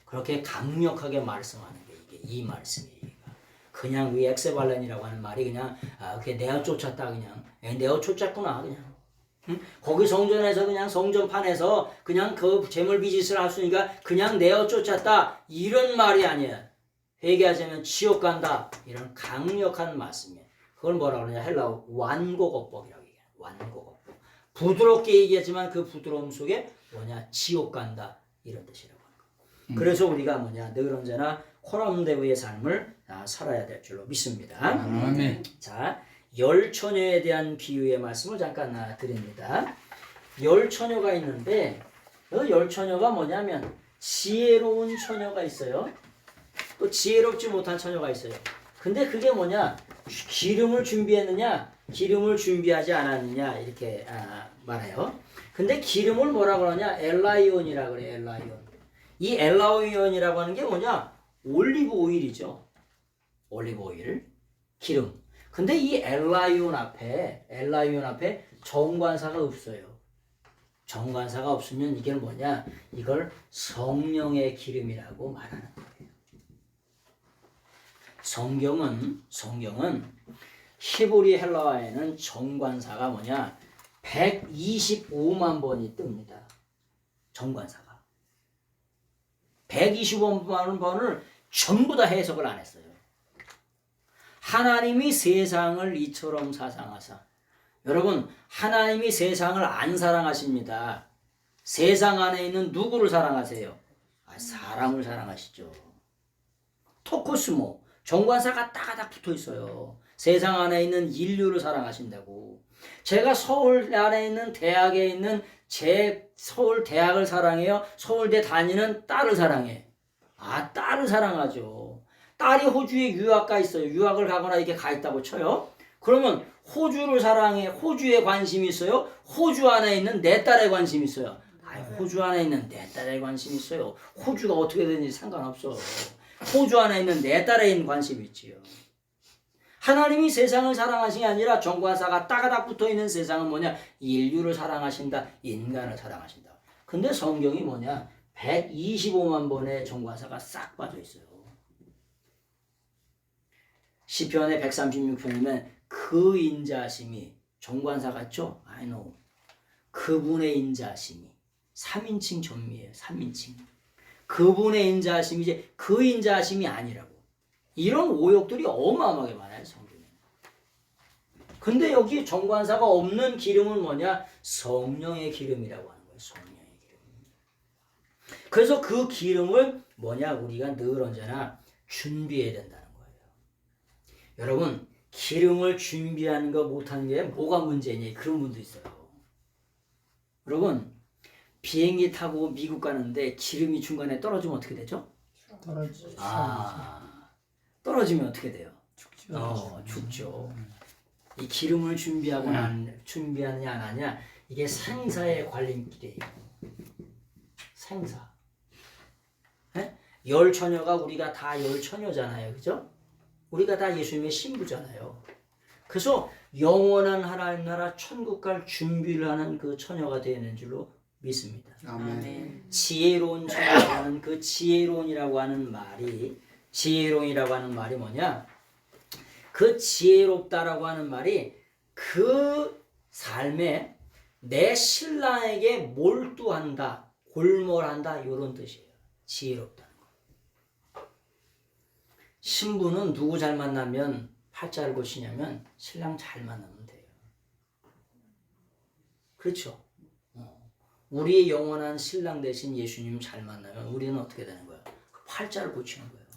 그렇게 강력하게 말씀하는 게 이 말씀이에요. 그냥 위 엑세발란이라고 하는 말이 그냥 내어 쫓았다 그냥 내어 쫓았구나 그냥. 응? 거기 성전에서 그냥 성전판에서 그냥 그 재물 비즈니스를 할 수 있으니까 그냥 내어 쫓았다 이런 말이 아니야. 회개하자면 지옥 간다 이런 강력한 말씀이에요. 그걸 뭐라 그러냐? 헬라어 완고거법이라고 얘기해요. 완고거법. 부드럽게 얘기하지만 그 부드러움 속에 지옥 간다 이런 뜻이라고 하는 거예요. 그래서 우리가 늘 언제나 코람데오의 삶을 살아야 될 줄로 믿습니다. 아멘. 자, 열 처녀에 대한 비유의 말씀을 잠깐 드립니다. 열 처녀가 있는데 그 열 처녀가 뭐냐면 지혜로운 처녀가 있어요. 또 지혜롭지 못한 처녀가 있어요. 근데 그게 기름을 준비했느냐 기름을 준비하지 않았느냐 이렇게 말해요. 근데 기름을 뭐라 그러냐? 엘라이온이라 그래요. 엘라이온. 이 엘라이온이라고 하는 게 올리브 오일이죠. 올리브 오일, 기름. 근데 이 엘라이온 앞에 정관사가 없어요. 정관사가 없으면 이게 이걸 성령의 기름이라고 말하는 거예요. 성경은 히브리 헬라어에는 정관사가 125만 번이 뜹니다. 정관사가. 125만 번을 전부 다 해석을 안 했어요. 하나님이 세상을 이처럼 사랑하사. 여러분, 하나님이 세상을 안 사랑하십니다. 세상 안에 있는 누구를 사랑하세요? 사람을 사랑하시죠. 토코스모, 정관사가 따가닥 붙어 있어요. 세상 안에 있는 인류를 사랑하신다고. 제가 서울 안에 있는 대학에 있는 제 서울 대학을 사랑해요? 서울대 다니는 딸을 사랑해? 아, 딸을 사랑하죠. 딸이 호주에 유학 가 있어요. 유학을 가거나 이렇게 가 있다고 쳐요. 그러면 호주를 사랑해? 호주에 관심이 있어요? 호주 안에 있는 내 딸에 관심이 있어요? 아, 호주 안에 있는 내 딸에 관심이 있어요. 호주가 어떻게 되는지 상관없어. 호주 안에 있는 내 딸에 있는 관심이 있지요. 하나님이 세상을 사랑하신 게 아니라 정관사가 따가닥 붙어있는 세상은 뭐냐? 인류를 사랑하신다. 인간을 사랑하신다. 근데 성경이 뭐냐? 125만 번의 정관사가 싹 빠져 있어요. 시편의 136편이면 그 인자하심이 정관사 같죠? I know. 그분의 인자하심이 3인칭 전미예요. 3인칭. 그분의 인자하심이 이제 그 인자하심이 아니라고. 이런 오역들이 어마어마하게 많아요. 성경에. 근데 여기 정관사가 없는 기름은 뭐냐? 성령의 기름이라고 하는 거예요. 성령의 기름. 그래서 그 기름을 뭐냐? 우리가 늘 언제나 준비해야 된다는 거예요. 여러분, 기름을 준비하는 거 못하는 게 뭐가 문제냐? 그런 분도 있어요. 여러분, 비행기 타고 미국 가는데 기름이 중간에 떨어지면 어떻게 되죠? 떨어지죠. 떨어지면 어떻게 돼요? 죽죠. 죽죠. 이 기름을 준비하느냐 안 하냐, 이게 생사의 관림길이에요. 생사. 열 처녀가 우리가 다 열 처녀잖아요, 그죠? 우리가 다 예수님의 신부잖아요. 그래서 영원한 하나님 나라 천국 갈 준비를 하는 그 처녀가 되는 줄로 믿습니다. 아멘. 지혜로운 처녀라는 그 지혜로운이라고 하는 말이 뭐냐? 그 지혜롭다라고 하는 말이 그 삶에 내 신랑에게 몰두한다, 골몰한다, 이런 뜻이에요. 지혜롭다는 거. 신부는 누구 잘 만나면 팔자를 고치냐면 신랑 잘 만나면 돼요. 그렇죠? 우리의 영원한 신랑 대신 예수님 잘 만나면 우리는 어떻게 되는 거야? 팔자를 고치는 거예요.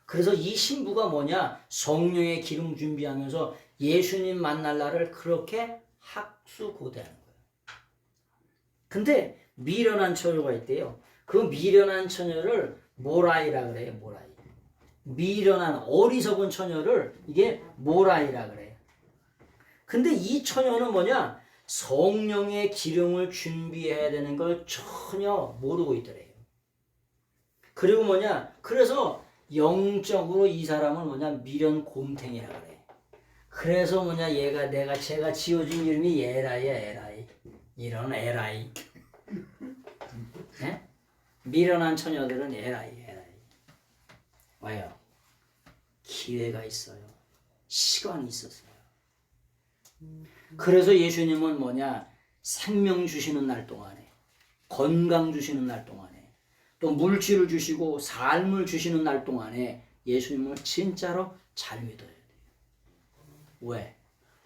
그래서 이 신부가 뭐냐? 성령의 기름 준비하면서 예수님 만날 날을 그렇게 학수고대하는 거예요. 근데 미련한 처녀가 있대요. 그 미련한 처녀를 모라이라 그래요. 모라이. 미련한 어리석은 처녀를 이게 모라이라 그래요. 근데 이 처녀는 뭐냐? 성령의 기름을 준비해야 되는 걸 전혀 모르고 있더래요. 그리고 뭐냐? 그래서 영적으로 이 사람은 뭐냐? 미련 곰탱이라 그래. 그래서 뭐냐? 제가 지어준 이름이 에라이야, 에라이. 이런 에라이. 네? 미련한 처녀들은 에라이. 왜요? 기회가 있어요. 시간이 있었어요. 그래서 예수님은 뭐냐? 생명 주시는 날 동안에, 건강 주시는 날 동안에, 또 물질을 주시고 삶을 주시는 날 동안에 예수님을 진짜로 잘 믿어야 돼요. 왜?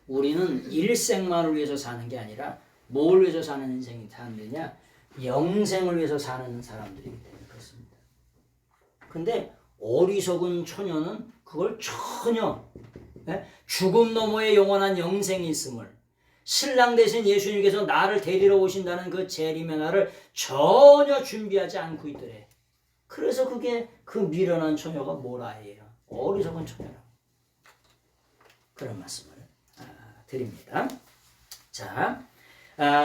우리는 일생만을 위해서 사는 게 아니라 뭘 위해서 사는 인생이 사는데냐? 영생을 위해서 사는 사람들이기 때문에 그렇습니다. 근데 어리석은 처녀는 그걸 전혀 죽음 너머의 영원한 영생이 있음을, 신랑 대신 예수님께서 나를 데리러 오신다는 그 재림의 날을 전혀 준비하지 않고 있더래. 그래서 그게 그 미련한 처녀가 모라예요. 어리석은 처녀라. 그런 말씀을 드립니다. 자,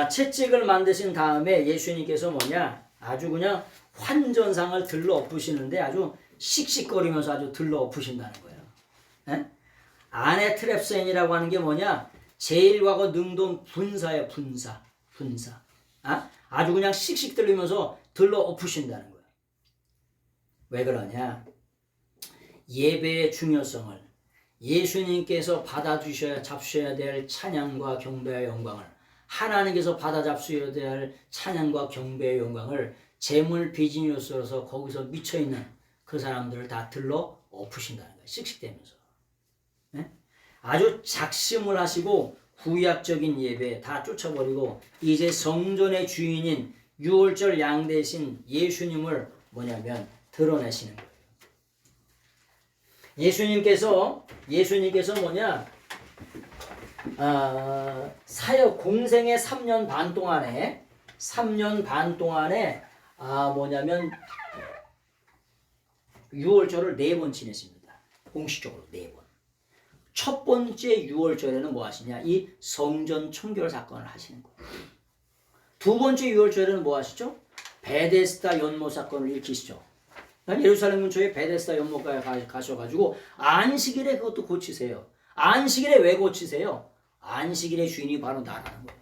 채찍을 만드신 다음에 예수님께서 뭐냐? 아주 그냥 환전상을 들러 엎으시는데 아주 씩씩거리면서 아주 들러 엎으신다는 거예요. 아네 트랩센이라고 하는 게 뭐냐? 제일과거 능동 분사예요. 분사. 아주 그냥 씩씩 들리면서 들러 엎으신다는 거예요. 왜 그러냐? 예배의 중요성을, 예수님께서 잡수셔야 될 찬양과 경배와 영광을, 하나님께서 잡수셔야 될 찬양과 경배의 영광을 재물 비즈니스로서 거기서 미쳐있는 그 사람들을 다 들러 엎으신다는 거예요. 씩씩대면서. 아주 작심을 하시고 구약적인 예배 다 쫓아버리고 이제 성전의 주인인 유월절 양 대신 예수님을 뭐냐면 드러내시는 거예요. 예수님께서 뭐냐? 사역 공생의 3년 반 동안에 뭐냐면 유월절을 4번 지냈습니다. 공식적으로 4번. 첫 번째 유월절에는 뭐 하시냐? 이 성전 청결 사건을 하시는 거예요. 두 번째 유월절에는 뭐 하시죠? 베데스다 연못 사건을 일으키시죠. 예루살렘 근처에 베데스다 연못가에 가셔가지고 안식일에 그것도 고치세요. 안식일에 왜 고치세요? 안식일의 주인이 바로 나라는 거예요.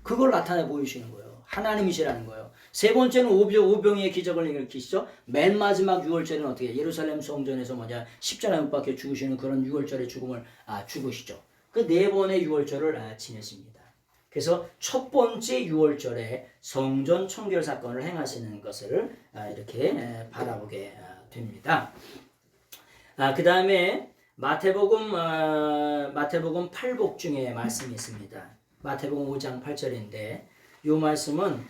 그걸 나타내 보이시는 거예요. 하나님이시라는 거예요. 세 번째는 오병이의 기적을 일으키시죠. 맨 마지막 유월절에는 어떻게 예루살렘 성전에서 십자가에 못 박혀 죽으시는 그런 유월절의 죽음을 죽으시죠. 그 4번의 유월절을 지내십니다. 그래서 첫 번째 유월절에 성전 청결 사건을 행하시는 것을 이렇게 바라보게 됩니다. 그 다음에 마태복음 8복 중에 말씀이 있습니다. 마태복음 5장 8절인데 이 말씀은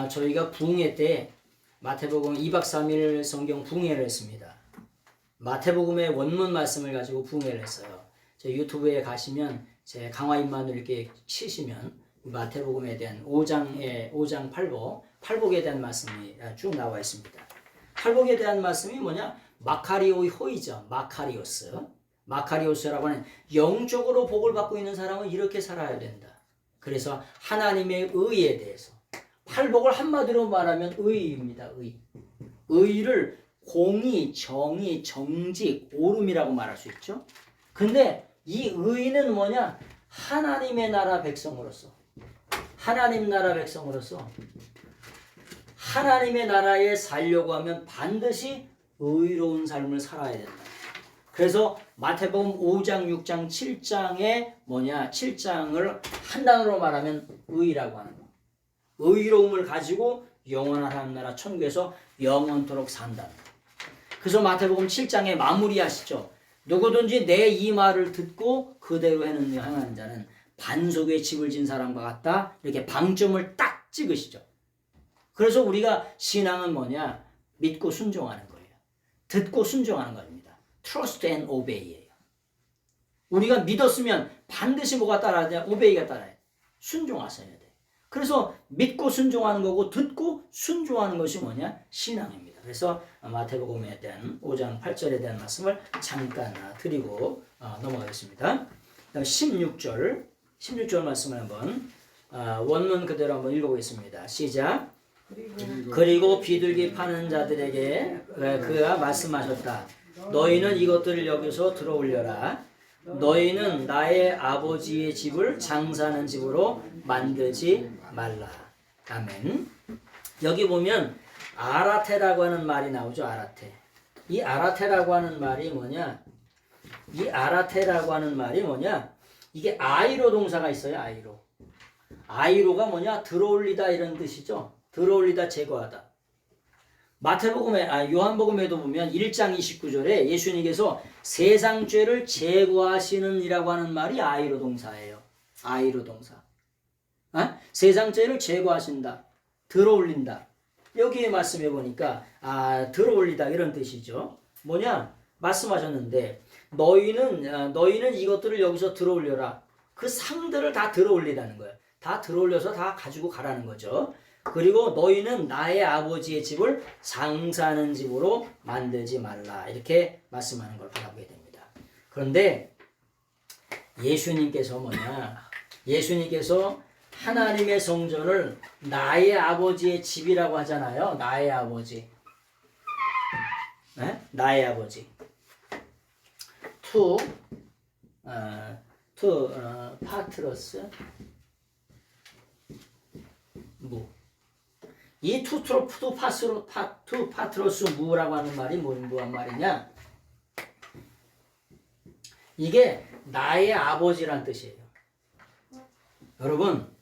저희가 부흥회 때 마태복음 2박 3일 성경 부흥회를 했습니다. 마태복음의 원문 말씀을 가지고 부흥회를 했어요. 제 유튜브에 가시면 제 강화 임마누엘 이렇게 치시면 마태복음에 대한 5장 8복에 대한 말씀이 쭉 나와 있습니다. 8복에 대한 말씀이 뭐냐? 마카리오의 호의죠. 마카리오스라고 하는 영적으로 복을 받고 있는 사람은 이렇게 살아야 된다. 그래서 하나님의 의에 대해서 8복을 한마디로 말하면 의입니다. 의를 공의, 정의, 정직, 옳음이라고 말할 수 있죠. 근데 이 의는 뭐냐? 하나님의 나라 백성으로서 하나님의 나라에 살려고 하면 반드시 의로운 삶을 살아야 된다. 그래서 마태복음 5장, 6장, 7장에 7장을 한 단어로 말하면 의라고 하는 거. 의로움을 가지고 영원한 하나님 나라 천국에서 영원토록 산다. 그래서 마태복음 7장에 마무리하시죠. 누구든지 내 이 말을 듣고 그대로 행하는 자는 반석에 집을 진 사람과 같다. 이렇게 방점을 딱 찍으시죠. 그래서 우리가 신앙은 믿고 순종하는 거예요. 듣고 순종하는 겁니다. Trust and obey예요. 우리가 믿었으면 반드시 뭐가 따라야 돼? obey가 따라야 돼. 순종하셔야 돼. 그래서 믿고 순종하는 거고 듣고 순종하는 것이 신앙입니다. 그래서 마태복음에 대한 5장 8절에 대한 말씀을 잠깐 드리고 넘어가겠습니다. 16절 말씀을 한번 원문 그대로 한번 읽어보겠습니다. 시작. 그리고 비둘기 파는 자들에게 그가 말씀하셨다. 너희는 이것들을 여기서 들어올려라. 너희는 나의 아버지의 집을 장사하는 집으로 만들지 말라. 아멘. 여기 보면 아라테라고 하는 말이 나오죠. 아라테. 이 아라테라고 하는 말이 이게 아이로 동사가 있어요. 아이로가 들어올리다 이런 뜻이죠. 들어올리다, 제거하다. 요한복음에도 보면 1장 29절에 예수님께서 세상 죄를 제거하시는 이라고 하는 말이 아이로 동사예요. 아이로 동사. 세상 죄를 제거하신다. 들어올린다. 여기에 말씀해 보니까 들어올리다 이런 뜻이죠. 말씀하셨는데 너희는 이것들을 여기서 들어올려라. 그 상들을 다 들어올리라는 거예요. 다 들어올려서 다 가지고 가라는 거죠. 그리고 너희는 나의 아버지의 집을 장사하는 집으로 만들지 말라. 이렇게 말씀하는 걸 바라보게 됩니다. 그런데 예수님께서 하나님의 성전을 나의 아버지의 집이라고 하잖아요. 나의 아버지. 네? 나의 아버지. 파트러스 무. 이 투 파트로스 무라고 하는 말이 무한 말이냐? 이게 나의 아버지란 뜻이에요. 여러분,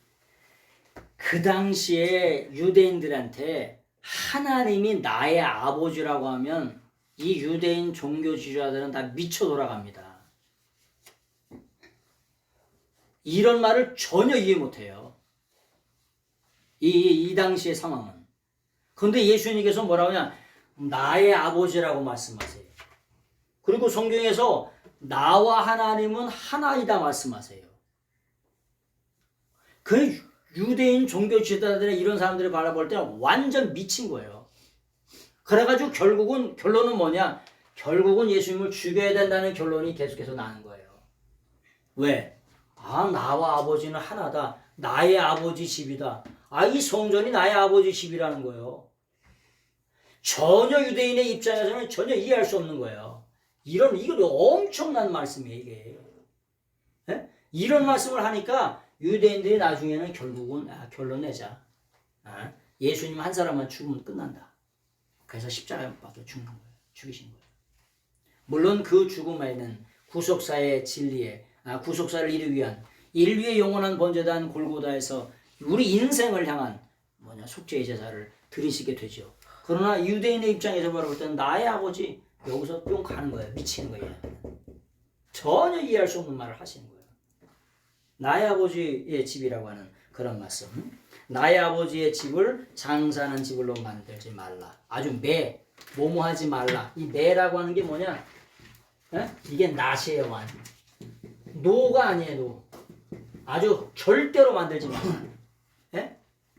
그 당시에 유대인들한테 하나님이 나의 아버지라고 하면 이 유대인 종교 지도자들은 다 미쳐 돌아갑니다. 이런 말을 전혀 이해 못해요. 이 당시의 상황은. 그런데 예수님께서 뭐라고 하냐? 나의 아버지라고 말씀하세요. 그리고 성경에서 나와 하나님은 하나이다 말씀하세요. 그 유대인 종교 지도자들의 이런 사람들을 바라볼 때는 완전 미친 거예요. 그래가지고 결론은 뭐냐? 결국은 예수님을 죽여야 된다는 결론이 계속해서 나는 거예요. 왜? 나와 아버지는 하나다. 나의 아버지 집이다. 이 성전이 나의 아버지 집이라는 거예요. 전혀 유대인의 입장에서는 전혀 이해할 수 없는 거예요. 이거 엄청난 말씀이에요, 이게. 예? 이런 말씀을 하니까 유대인들이 나중에는 결국은 결론 내자. 예수님 한 사람만 죽으면 끝난다. 그래서 십자가에 못 박혀 죽는 거예요. 죽이신 거예요. 물론 그 죽음에는 구속사의 진리에 구속사를 이루기 위한 인류의 영원한 번제단 골고다에서 우리 인생을 향한 속죄의 제사를 드리시게 되죠. 그러나 유대인의 입장에서 바라볼 때는 나의 아버지 여기서 뿅 가는 거예요. 미치는 거예요. 전혀 이해할 수 없는 말을 하시는 거예요. 나의 아버지의 집이라고 하는 그런 말씀. 나의 아버지의 집을 장사하는 집으로 만들지 말라. 아주 뭐뭐하지 말라. 이 매라고 하는 게 뭐냐? 이게 낫이에요, 완. 노가 아니에요, 노. 아주 절대로 만들지 말라.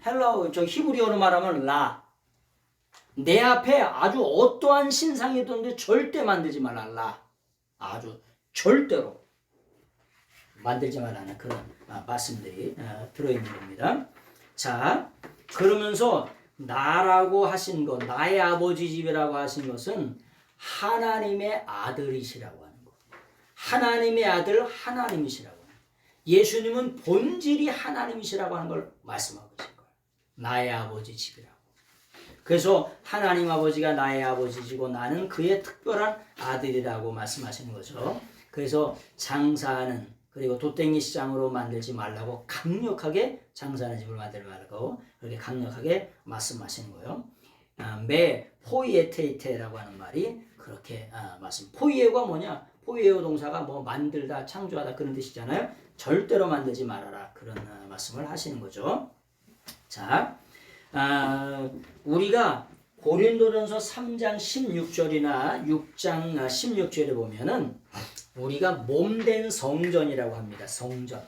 히브리어로 말하면 라. 내 앞에 아주 어떠한 신상이 있던데 절대 만들지 말라. 라. 아주 절대로 만들지 말라는 그런 말씀들이 들어있는 겁니다. 자, 그러면서 나라고 하신 것, 나의 아버지 집이라고 하신 것은 하나님의 아들이시라고 하는 것. 하나님의 아들 하나님이시라고 하는 것. 예수님은 본질이 하나님이시라고 하는 걸 말씀하고 계신 거예요. 나의 아버지 집이라고. 그래서 하나님 아버지가 나의 아버지시고 나는 그의 특별한 아들이라고 말씀하시는 거죠. 그래서 장사하는 그리고 돛댕이 시장으로 만들지 말라고 강력하게 장사하는 집을 만들지 말라고 그렇게 강력하게 말씀하시는 거예요. 포이에테이테라고 하는 말이 그렇게 말씀. 포이에가 뭐냐? 포이에오 동사가 만들다, 창조하다 그런 뜻이잖아요. 절대로 만들지 말아라 그런 말씀을 하시는 거죠. 자, 우리가 고린도전서 3장 16절이나 6장 16절에 보면은 우리가 몸된 성전이라고 합니다. 성전.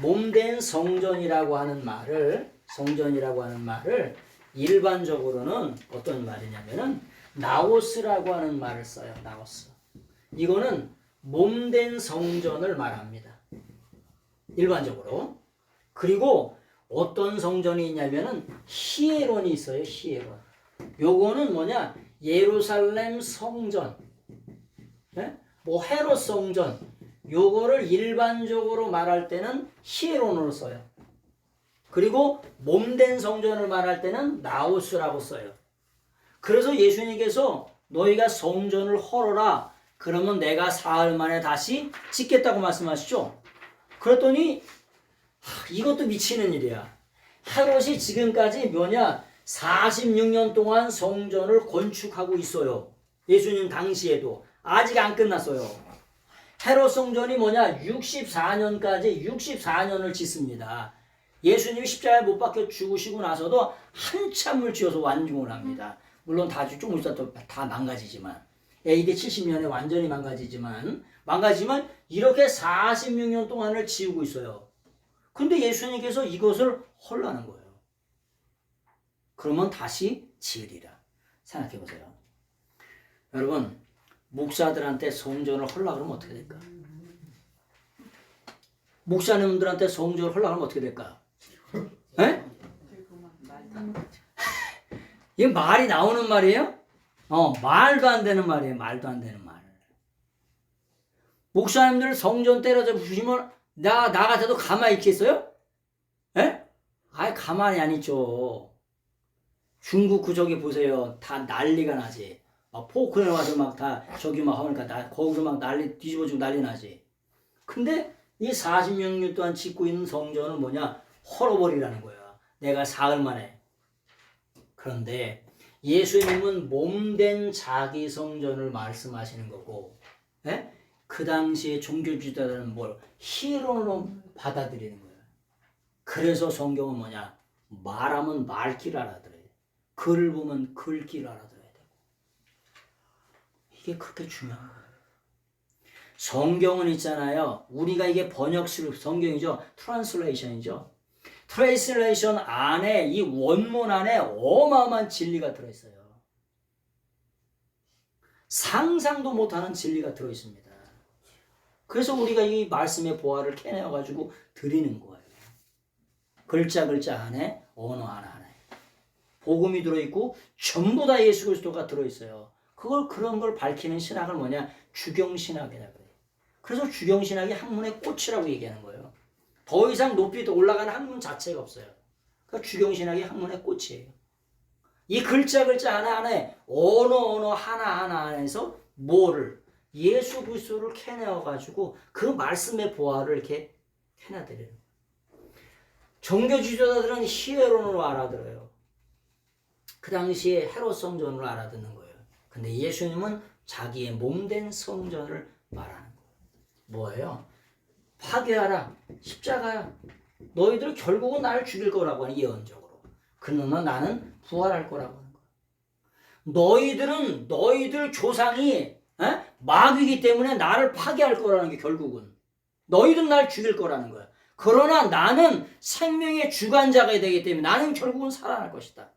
몸된 성전이라고 하는 말을 일반적으로는 어떤 말이냐면은 나오스라고 하는 말을 써요. 나오스. 이거는 몸된 성전을 말합니다. 일반적으로. 그리고 어떤 성전이 있냐면은 히에론이 있어요. 히에론. 요거는 뭐냐? 예루살렘 성전. 헤롯 성전. 요거를 일반적으로 말할 때는 히에론으로 써요. 그리고 몸된 성전을 말할 때는 나우스라고 써요. 그래서 예수님께서 너희가 성전을 헐어라. 그러면 내가 사흘 만에 다시 짓겠다고 말씀하시죠. 그랬더니 이것도 미치는 일이야. 헤롯이 지금까지 46년 동안 성전을 건축하고 있어요. 예수님 당시에도. 아직 안 끝났어요. 헤롯 성전이 64년을 짓습니다. 예수님이 십자가에 못 박혀 죽으시고 나서도 한참을 지어서 완공을 합니다. 물론 조금 있다 또 다 망가지지만 AD 70년에 완전히 망가지지만 이렇게 46년 동안을 지우고 있어요. 근데 예수님께서 이것을 헐라는 거예요. 그러면 다시 지으리라. 생각해 보세요. 여러분, 목사들한테 성전을 헐라 그러면 어떻게 될까? 목사님들한테 성전을 헐라 그러면 어떻게 될까? 에? 이게 말이 나오는 말이에요? 말도 안 되는 말이에요. 말도 안 되는 말. 목사님들 성전 때려서 부시면 나 같아도 가만히 있겠어요? 에? 가만히 안 있죠. 중국 저기 보세요. 다 난리가 나지. 포크에 와서 하니까 거기서 뒤집어지고 난리 나지. 근데 이 40년 동안 짓고 있는 성전은 헐어버리라는 거야. 내가 사흘 만에. 그런데 예수님은 몸된 자기 성전을 말씀하시는 거고, 그 당시에 종교 지도자들은 히에론으로 받아들이는 거야. 그래서 성경은 말하면 말길 알아들어야 돼. 글을 보면 글길 알아들어야 돼. 이게 그렇게 중요한 거예요. 성경은 있잖아요. 우리가 이게 번역술 성경이죠. 트랜슬레이션이죠. 트랜슬레이션 안에 이 원문 안에 어마어마한 진리가 들어있어요. 상상도 못하는 진리가 들어있습니다. 그래서 우리가 이 말씀의 보화를 캐내어가지고 드리는 거예요. 글자 안에 언어 하나하나에 복음이 들어있고 전부 다 예수 그리스도가 들어있어요. 그런 걸 밝히는 신학을 뭐냐? 주경신학이라 그래요. 그래서 주경신학이 학문의 꽃이라고 얘기하는 거예요. 더 이상 높이 올라가는 학문 자체가 없어요. 그러니까 주경신학이 학문의 꽃이에요. 이 글자 하나하나에 언어 하나하나 안에서 뭐를 예수 그리스도를 캐내어가지고 그 말씀의 보화를 이렇게 캐내드려요. 종교 지도자들은 히에론으로 알아들어요. 그 당시에 헤롯 성전으로 알아듣는 거예요. 근데 예수님은 자기의 몸된 성전을 말하는 거예요. 뭐예요? 파괴하라. 십자가야. 너희들 결국은 나를 죽일 거라고 하는 예언적으로. 그러나 나는 부활할 거라고 하는 거예요. 너희들 조상이 마귀이기 때문에 나를 파괴할 거라는 게 결국은. 너희들 날 죽일 거라는 거야. 그러나 나는 생명의 주관자가 되기 때문에 나는 결국은 살아날 것이다.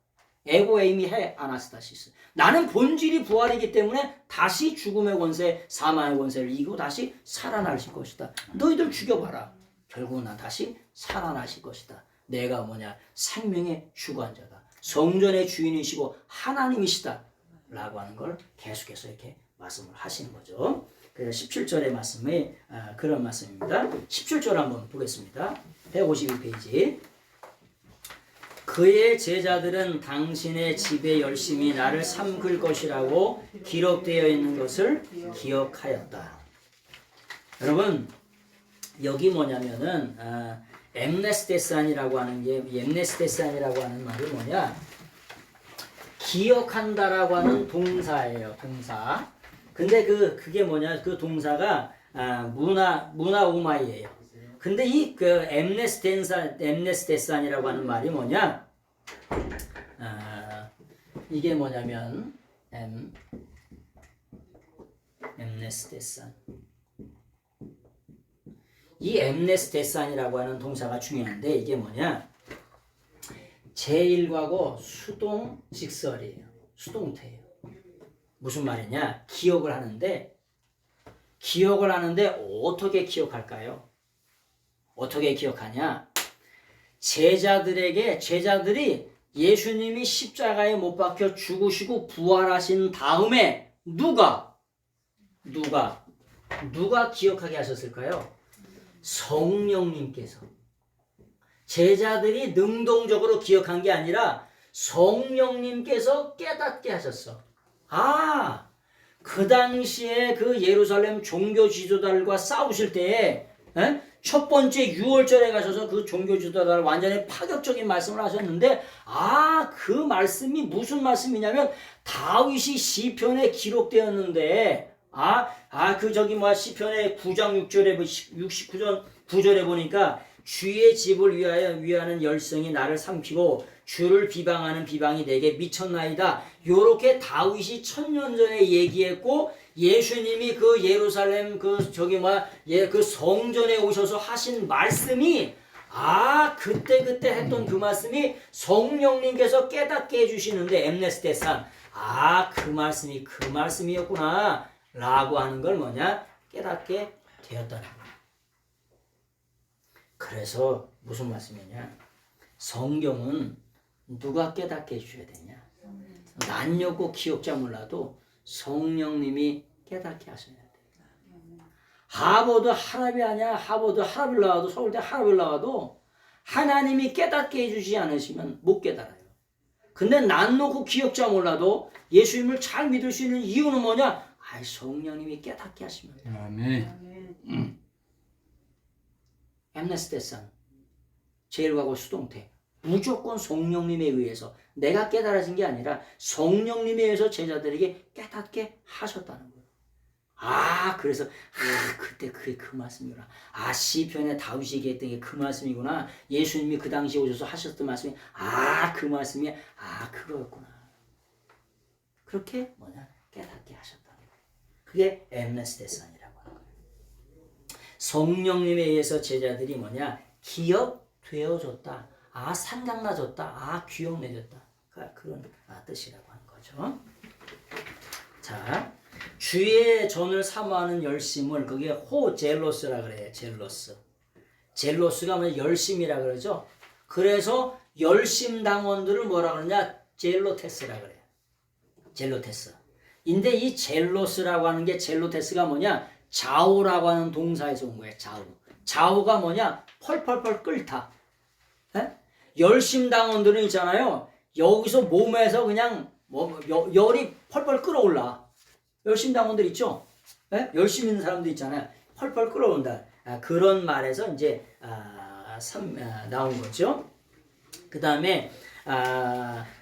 에고 에이미 해 아나스타시스. 나는 본질이 부활이기 때문에 다시 죽음의 권세, 사망의 권세를 이기고 다시 살아나실 것이다. 너희들 죽여봐라. 결국은 난 다시 살아나실 것이다. 내가 뭐냐? 생명의 주관자다. 성전의 주인이시고 하나님이시다. 라고 하는 걸 계속해서 이렇게 말씀을 하시는 거죠. 그래서 17절의 말씀이 그런 말씀입니다. 17절 한번 보겠습니다. 152페이지. 그의 제자들은 당신의 집에 열심히 나를 삼글 것이라고 기록되어 있는 것을 기억하였다. 여러분 여기 뭐냐면은 엠네스테산이라고 하는 게 엠네스테산이라고 하는 말이 뭐냐? 기억한다라고 하는 동사예요. 동사. 근데 그게 뭐냐? 그 동사가 무나우마이예요. 근데 이 그 엠네스테산이라고 하는 말이 뭐냐? 이게 뭐냐면 엠네스테산. 이 엠네스테산이라고 하는 동사가 중요한데 이게 뭐냐? 제1과거 수동 직설이에요. 수동태예요. 무슨 말이냐? 기억을 하는데 어떻게 기억할까요? 어떻게 기억하냐? 제자들이 예수님이 십자가에 못 박혀 죽으시고 부활하신 다음에 누가 기억하게 하셨을까요? 성령님께서. 제자들이 능동적으로 기억한 게 아니라 성령님께서 깨닫게 하셨어. 그 당시에 그 예루살렘 종교 지도자들과 싸우실 때에 첫 번째 6월절에 가셔서 그 종교 지도자들 완전히 파격적인 말씀을 하셨는데 그 말씀이 무슨 말씀이냐면 다윗이 시편에 기록되었는데 시편의 9장 6절에 69절 9절에 보니까 주의 집을 위하는 열성이 나를 삼키고 주를 비방하는 비방이 내게 미쳤나이다. 요렇게 다윗이 1000년 전에 얘기했고 예수님이 그 예루살렘 그 성전에 오셔서 하신 말씀이 그때 했던 그 말씀이 성령님께서 깨닫게 해주시는데 엠네스테산 그 말씀이었구나 라고 하는 걸 뭐냐? 깨닫게 되었다는 거예요. 그래서 무슨 말씀이냐? 성경은 누가 깨닫게 해줘야 되냐? 낯력고 기억자 몰라도 성령님이 깨닫게 하셔야 돼. 하버드 하랍이 아니야. 하버드 하랍을 나와도 서울대 하랍을 나와도 하나님이 깨닫게 해주지 않으시면 못 깨달아요. 근데 낯놓고 기억자 몰라도 예수님을 잘 믿을 수 있는 이유는 뭐냐? 성령님이 깨닫게 하시면 돼요. 아멘. 엠네스테산 제1과거 수동태 무조건 성령님에 의해서 내가 깨달아진 게 아니라 성령님에 의해서 제자들에게 깨닫게 하셨다는 거예요. 그래서 그때 그게 그 말씀이구나. 시편에 다윗이 얘기했던 게 그 말씀이구나. 예수님이 그 당시에 오셔서 하셨던 말씀이 그 말씀이 그거였구나. 그렇게 깨닫게 하셨다는 거예요. 그게 엠네스테산이라고 하는 거예요. 성령님에 의해서 제자들이 뭐냐? 기억되어졌다. 생각나졌다. 기억내졌다. 그런 뜻이라고 하는 거죠. 자, 주의 전을 사모하는 열심을 그게 호젤로스라 그래요. 젤로스. 젤로스가 뭐 열심이라 그러죠. 그래서 열심 당원들을 뭐라 그러냐? 젤로테스라 그래요. 젤로테스. 근데 이 젤로스라고 하는 게 젤로테스가 뭐냐? 좌우라고 하는 동사에서 온 거예요. 좌우. 좌우가 뭐냐? 펄펄펄 끓다. 에? 열심 당원들은 있잖아요. 여기서 몸에서 그냥 열이 펄펄 끓어올라. 열심 당원들 있죠? 에? 열심 있는 사람들 있잖아요. 펄펄 끓어온다. 그런 말에서 이제 나온 거죠. 그 다음에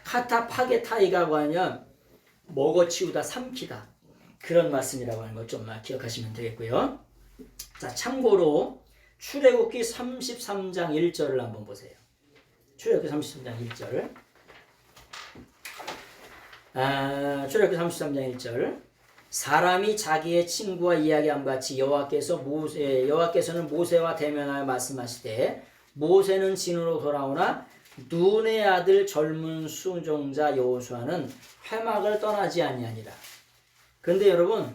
카타파게타이가고 하면 먹어치우다, 삼키다. 그런 말씀이라고 하는 거 좀 기억하시면 되겠고요. 자, 참고로 출애굽기 33장 1절을 한번 보세요. 출애굽기 33장 1절. 출애굽기 33장 1절. 사람이 자기의 친구와 이야기한 같이 여호와께서는 모세와 대면하여 말씀하시되 모세는 진으로 돌아오나 눈의 아들 젊은 순종자 여호수아는 회막을 떠나지 아니하니라. 근데 여러분,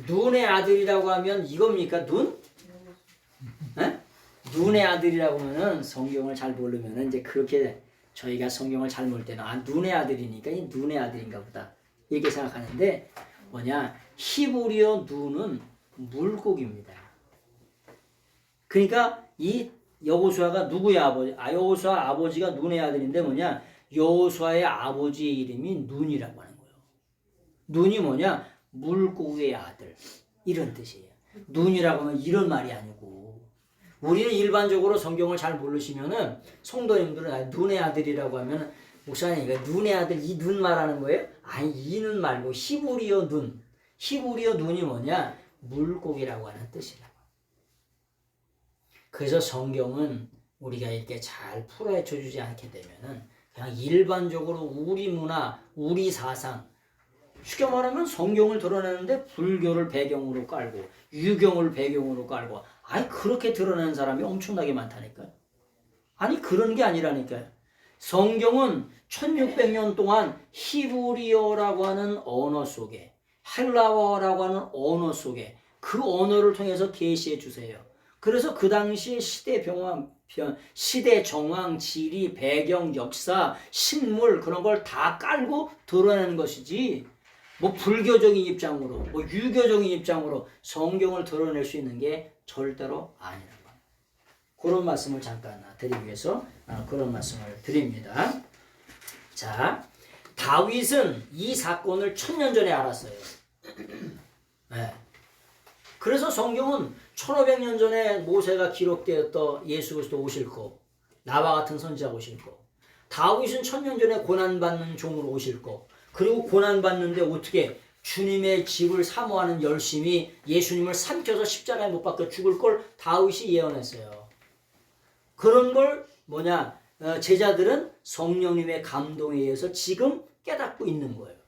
눈의 아들이라고 하면 이겁니까? 눈? 에? 눈의 아들이라고 하면은 성경을 잘 모르면은 이제 그렇게 저희가 성경을 잘 모를 때는 눈의 아들이니까 이 눈의 아들인가 보다 이렇게 생각하는데 뭐냐? 히브리어 눈은 물고기입니다. 그러니까 이 여호수아가 누구의 아버지? 여호수아 아버지가 눈의 아들인데 뭐냐? 여호수아의 아버지의 이름이 눈이라고 하는 거예요. 눈이 뭐냐? 물고기의 아들. 이런 뜻이에요. 눈이라고 하면 이런 말이 아니고 우리는 일반적으로 성경을 잘 모르시면은 성도님들은 눈의 아들이라고 하면 목사님 이거 눈의 아들 이 눈 말하는 거예요? 아니 이 눈 말고 히브리어 눈. 히브리어 눈이 뭐냐? 물고기라고 하는 뜻이라고. 그래서 성경은 우리가 이렇게 잘 풀어헤쳐 주지 않게 되면은 그냥 일반적으로 우리 문화, 우리 사상 쉽게 말하면 성경을 드러내는데 불교를 배경으로 깔고 유경을 배경으로 깔고 그렇게 드러내는 사람이 엄청나게 많다니까요. 아니 그런 게 아니라니까요. 성경은 1600년 동안 히브리어라고 하는 언어 속에 헬라어라고 하는 언어 속에 그 언어를 통해서 계시해 주세요. 그래서 그 당시에 시대 정황, 지리, 배경, 역사, 식물 그런 걸 다 깔고 드러내는 것이지 뭐 불교적인 입장으로 뭐 유교적인 입장으로 성경을 드러낼 수 있는 게 절대로 아니라는 겁니다. 그런 말씀을 잠깐 드리기 위해서 그런 말씀을 드립니다. 자, 다윗은 이 사건을 1000년 전에 알았어요. 네. 그래서 성경은 1500년 전에 모세가 기록되었던 예수 그리스도 오실 거, 나와 같은 선지자가 오실 거, 다윗은 1000년 전에 고난받는 종으로 오실 거, 그리고 고난받는데 어떻게 주님의 집을 사모하는 열심이 예수님을 삼켜서 십자가에 못 박혀 죽을 걸 다윗이 예언했어요. 그런 걸 제자들은 성령님의 감동에 의해서 지금 깨닫고 있는 거예요.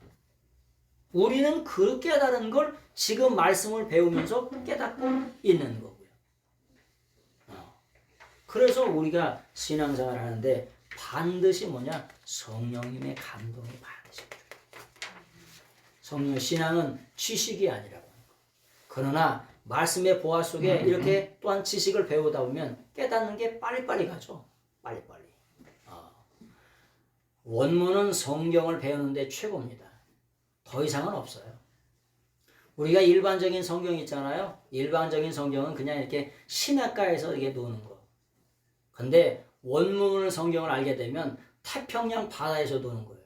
우리는 그 깨달은 걸 지금 말씀을 배우면서 깨닫고 있는 거고요. 그래서 우리가 신앙생활을 하는데 반드시 성령님의 감동이 반드시 필요해요. 성령 신앙은 지식이 아니라고. 그러나 말씀의 보화 속에 이렇게 또한 지식을 배우다 보면 깨닫는 게 빨리빨리 가죠. 빨리빨리. 원문은 성경을 배우는데 최고입니다. 더 이상은 없어요. 우리가 일반적인 성경 있잖아요. 일반적인 성경은 그냥 이렇게 신학가에서 이게 노는 거. 근데 원문을 성경을 알게 되면 태평양 바다에서 노는 거예요.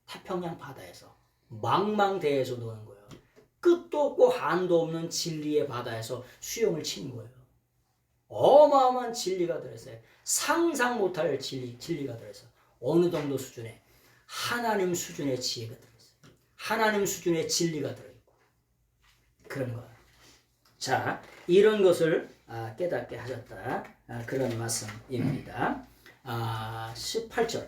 태평양 바다에서. 망망대해에서 노는 거예요. 끝도 없고 한도 없는 진리의 바다에서 수영을 치는 거예요. 어마어마한 진리가 들어있어요. 상상 못할 진리가 들어있어요. 어느 정도 수준에 하나님 수준의 지혜가 들어있어요. 하나님 수준의 진리가 들어있고 그런 거예요. 자, 이런 것을 깨닫게 하셨다. 그런 말씀입니다. 18절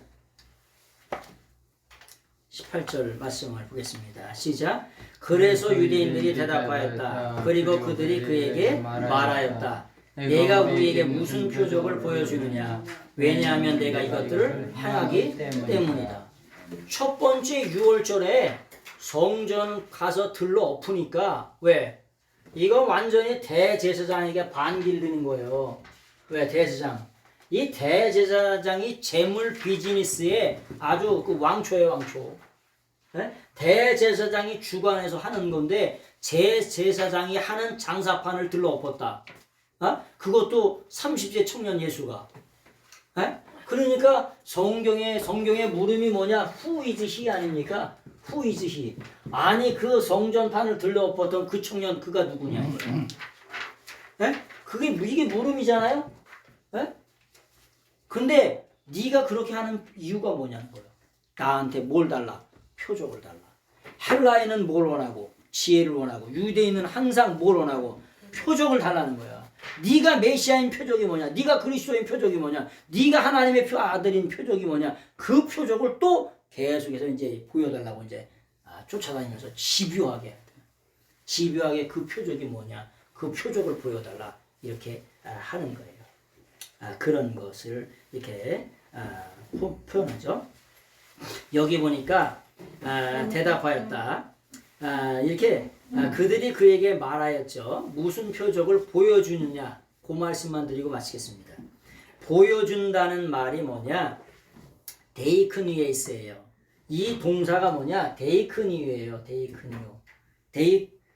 18절 말씀을 보겠습니다. 시작. 그래서 유대인들이 대답하였다. 그리고 그들이 그에게 말하였다. 내가 우리에게 무슨 표적을 보여주느냐? 왜냐하면 내가 이것들을 행하기 때문이다. 첫 번째 6월절에 성전 가서 들러 엎으니까 왜? 이거 완전히 대제사장에게 반길드는 거예요. 왜? 대제사장. 이 대제사장이 재물 비즈니스의 아주 그 왕초예요, 왕초. 네? 대제사장이 주관해서 하는 건데 제사장이 하는 장사판을 들러 엎었다. 그것도 30세 청년 예수가. 네? 그러니까 성경의 물음이 뭐냐? Who is he 아닙니까? Who is he? 아니 그 성전판을 들러 엎었던 그 청년 그가 누구냐? 네? 이게 물음이잖아요. 네? 근데 네가 그렇게 하는 이유가 뭐냐는 거예요. 나한테 뭘 달라? 표적을 달라. 헬라인은 뭘 원하고? 지혜를 원하고. 유대인은 항상 뭘 원하고? 표적을 달라는 거야. 네가 메시아인 표적이 뭐냐? 네가 그리스도인 표적이 뭐냐? 네가 하나님의 아들인 표적이 뭐냐? 그 표적을 또 계속해서 이제 보여달라고 이제 쫓아다니면서 집요하게 그 표적이 뭐냐? 그 표적을 보여달라 이렇게 하는 거예요. 그런 것을 이렇게 표현하죠. 여기 보니까 대답하였다. 이렇게 그들이 그에게 말하였죠. 무슨 표적을 보여주느냐? 그 말씀만 드리고 마치겠습니다. 보여준다는 말이 뭐냐? 데이크니에이스예요. 이 동사가 뭐냐? 데이크니오예요.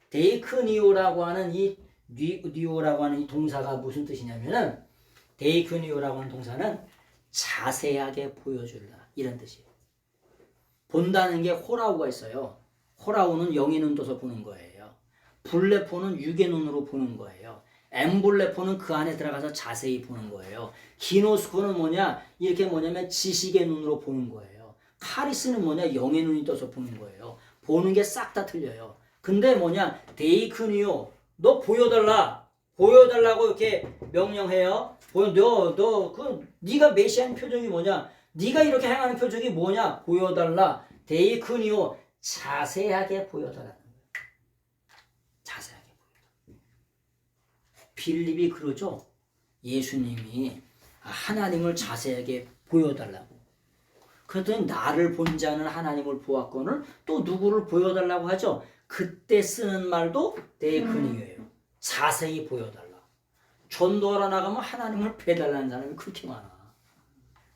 데이크니오라고 하는 이 니오라고 하는 이 동사가 무슨 뜻이냐면은 데이크니오라고 하는 동사는 자세하게 보여준다 이런 뜻이에요. 본다는 게 호라우가 있어요. 호라우는 영의 눈 떠서 보는 거예요. 블레포는 육의 눈으로 보는 거예요. 엠블레포는 그 안에 들어가서 자세히 보는 거예요. 기노스코는 뭐냐? 이렇게 뭐냐면 지식의 눈으로 보는 거예요. 카리스는 뭐냐? 영의 눈이 떠서 보는 거예요. 보는 게 싹 다 틀려요. 근데 뭐냐? 데이크니오, 너 보여달라고 이렇게 명령해요. 네가 메시아인 표적이 뭐냐? 네가 이렇게 행하는 표적이 뭐냐? 보여달라. 데이크니오, 자세하게 보여달라는 거예요. 자세하게 보여달라. 빌립이 그러죠. 예수님이 하나님을 자세하게 보여달라고. 그랬더니 나를 본 자는 하나님을 보았거늘 또 누구를 보여달라고 하죠. 그때 쓰는 말도 데이크니오예요. 자세히 보여달라. 전도하러 나가면 하나님을 뵈달라는 사람이 그렇게 많아.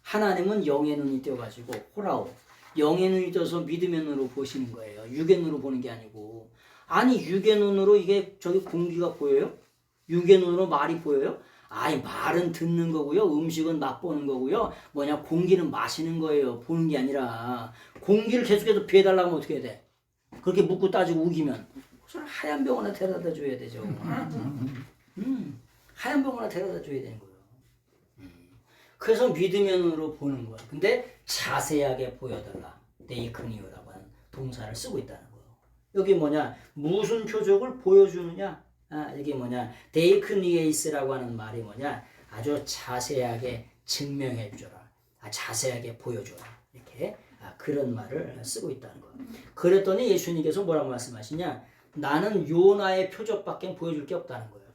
하나님은 영의 눈이 띄어가지고 호라오. 영의 눈이 떠서 믿음의 눈으로 보시는 거예요. 육의 눈으로 보는 게 아니고. 아니 육의 눈으로 이게 저기 공기가 보여요? 육의 눈으로 말이 보여요? 아니 말은 듣는 거고요. 음식은 맛보는 거고요. 공기는 마시는 거예요. 보는 게 아니라. 공기를 계속해서 피해달라고 하면 어떻게 해야 돼? 그렇게 묻고 따지고 우기면 그래서 하얀 병원에 데려다 줘야 되죠. 하얀 병원에 데려다 줘야 되는 거예요. 그래서 믿음의 눈으로 보는 거예요. 근데 자세하게 보여달라. 데이크니오라고 하는 동사를 쓰고 있다는 거예요. 여기 무슨 표적을 보여주느냐? 이게 데이크니에이스라고 하는 말이 아주 자세하게 증명해 주라. 자세하게 보여줘라. 이렇게 그런 말을 쓰고 있다는 거예요. 그랬더니 예수님께서 뭐라고 말씀하시냐? 나는 요나의 표적밖에 보여줄 게 없다는 거예요.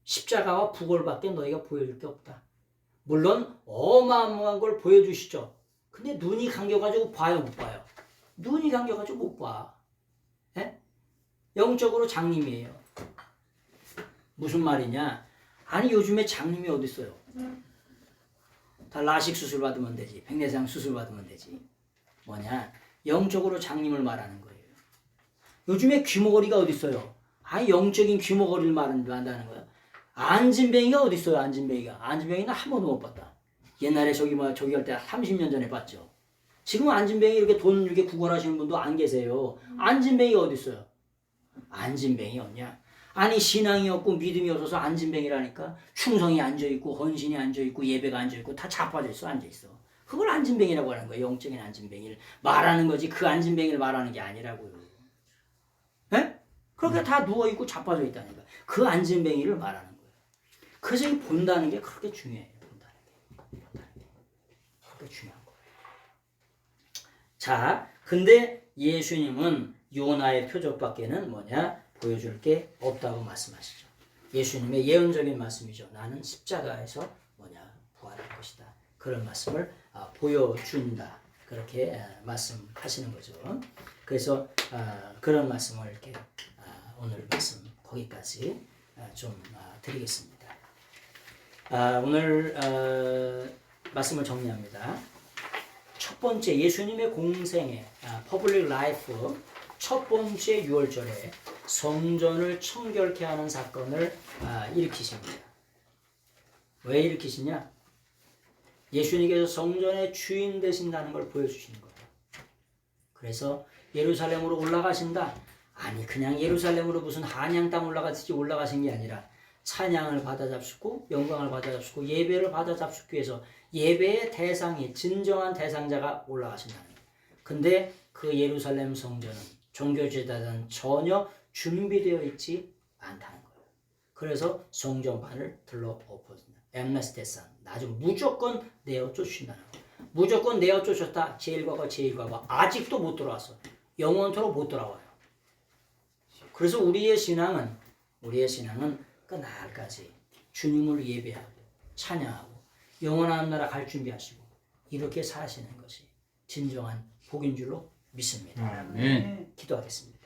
십자가와 부활밖에 너희가 보여줄 게 없다. 물론 어마어마한 걸 보여주시죠. 근데 눈이 감겨가지고 봐요, 못 봐요? 눈이 감겨가지고 못 봐. 예? 영적으로 장님이에요. 무슨 말이냐? 아니 요즘에 장님이 어디 있어요? 다 라식 수술 받으면 되지. 백내장 수술 받으면 되지. 영적으로 장님을 말하는 거예요. 요즘에 귀머거리가 어디 있어요? 영적인 귀머거리를 말한다는 거예요. 안진뱅이가 어디 있어요? 안진뱅이는 한 번도 못 봤다. 옛날에 저기 할 때 30년 전에 봤죠. 지금 안진뱅이 이렇게 돈 이렇게 구걸하시는 분도 안 계세요. 안진뱅이가 어디 있어요? 안진뱅이 없냐? 아니 신앙이 없고 믿음이 없어서 안진뱅이라니까. 충성이 앉아있고 헌신이 앉아있고 예배가 앉아있고 다 자빠져 있어. 앉아있어. 그걸 안진뱅이라고 하는 거예요. 영적인 안진뱅이를 말하는 거지 그 안진뱅이를 말하는 게 아니라고요. 예? 그렇게 다 누워있고 자빠져 있다니까. 그 안진뱅이를 말하는 거예요. 그래서 이 본다는 게 그렇게 중요해요. 본다는 게. 그렇게 중요한 거예요. 자, 근데 예수님은 요나의 표적밖에는 뭐냐? 보여줄 게 없다고 말씀하시죠. 예수님의 예언적인 말씀이죠. 나는 십자가에서 뭐냐? 부활할 것이다. 그런 말씀을 보여준다. 그렇게 말씀하시는 거죠. 그래서 그런 말씀을 이렇게 오늘 말씀 거기까지 좀 드리겠습니다. 오늘 말씀을 정리합니다. 첫 번째 예수님의 공생의 퍼블릭 라이프 첫 번째 유월절에 성전을 청결케 하는 사건을 일으키십니다. 왜 일으키시냐? 예수님께서 성전의 주인 되신다는 걸 보여주시는 거예요. 그래서 예루살렘으로 올라가신다. 아니 그냥 예루살렘으로 무슨 한양 땅 올라가듯이 올라가신 게 아니라 찬양을 받아 잡수고 영광을 받아 잡수고 예배를 받아 잡수기 위해서 예배의 대상이 진정한 대상자가 올라가신다는 거예요. 근데 그 예루살렘 성전은 종교제단은 전혀 준비되어 있지 않다는 거예요. 그래서 성전판을 들러 엎어진다. 엠네스테산 아주 무조건 내어 쫓으신다는 거예요. 무조건 내어 쫓았다. 제일 과거 아직도 못 돌아왔어. 영원토록 못 돌아와요. 그래서 우리의 신앙은 그날까지 주님을 예배하고 찬양하고 영원한 나라 갈 준비하시고 이렇게 사시는 것이 진정한 복인 줄로 믿습니다. 아멘. 기도하겠습니다.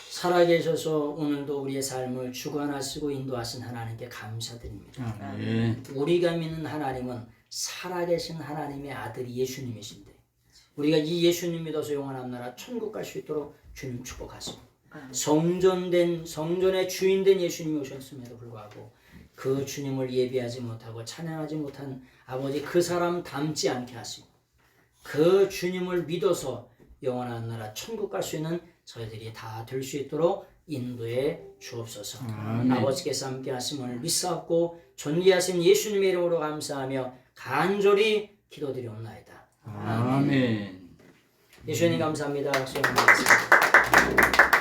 살아계셔서 오늘도 우리의 삶을 주관하시고 인도하신 하나님께 감사드립니다. 아멘. 우리가 믿는 하나님은 살아계신 하나님의 아들이 예수님이신데 우리가 이 예수님 믿어서 영원한 나라 천국 갈 수 있도록 주님 축복하시고 성전의 주인된 예수님이 오셨음에도 불구하고 그 주님을 예배하지 못하고 찬양하지 못한 아버지 그 사람 닮지 않게 하시고 그 주님을 믿어서 영원한 나라 천국 갈 수 있는 저희들이 다 될 수 있도록 인도해 주옵소서. 아버지께서 함께 하심을 믿사옵고 존귀하신 예수님의 이름으로 감사하며 간절히 기도드리옵나이다. 아멘. 예수님 감사합니다. 박수 한번 드리겠습니다.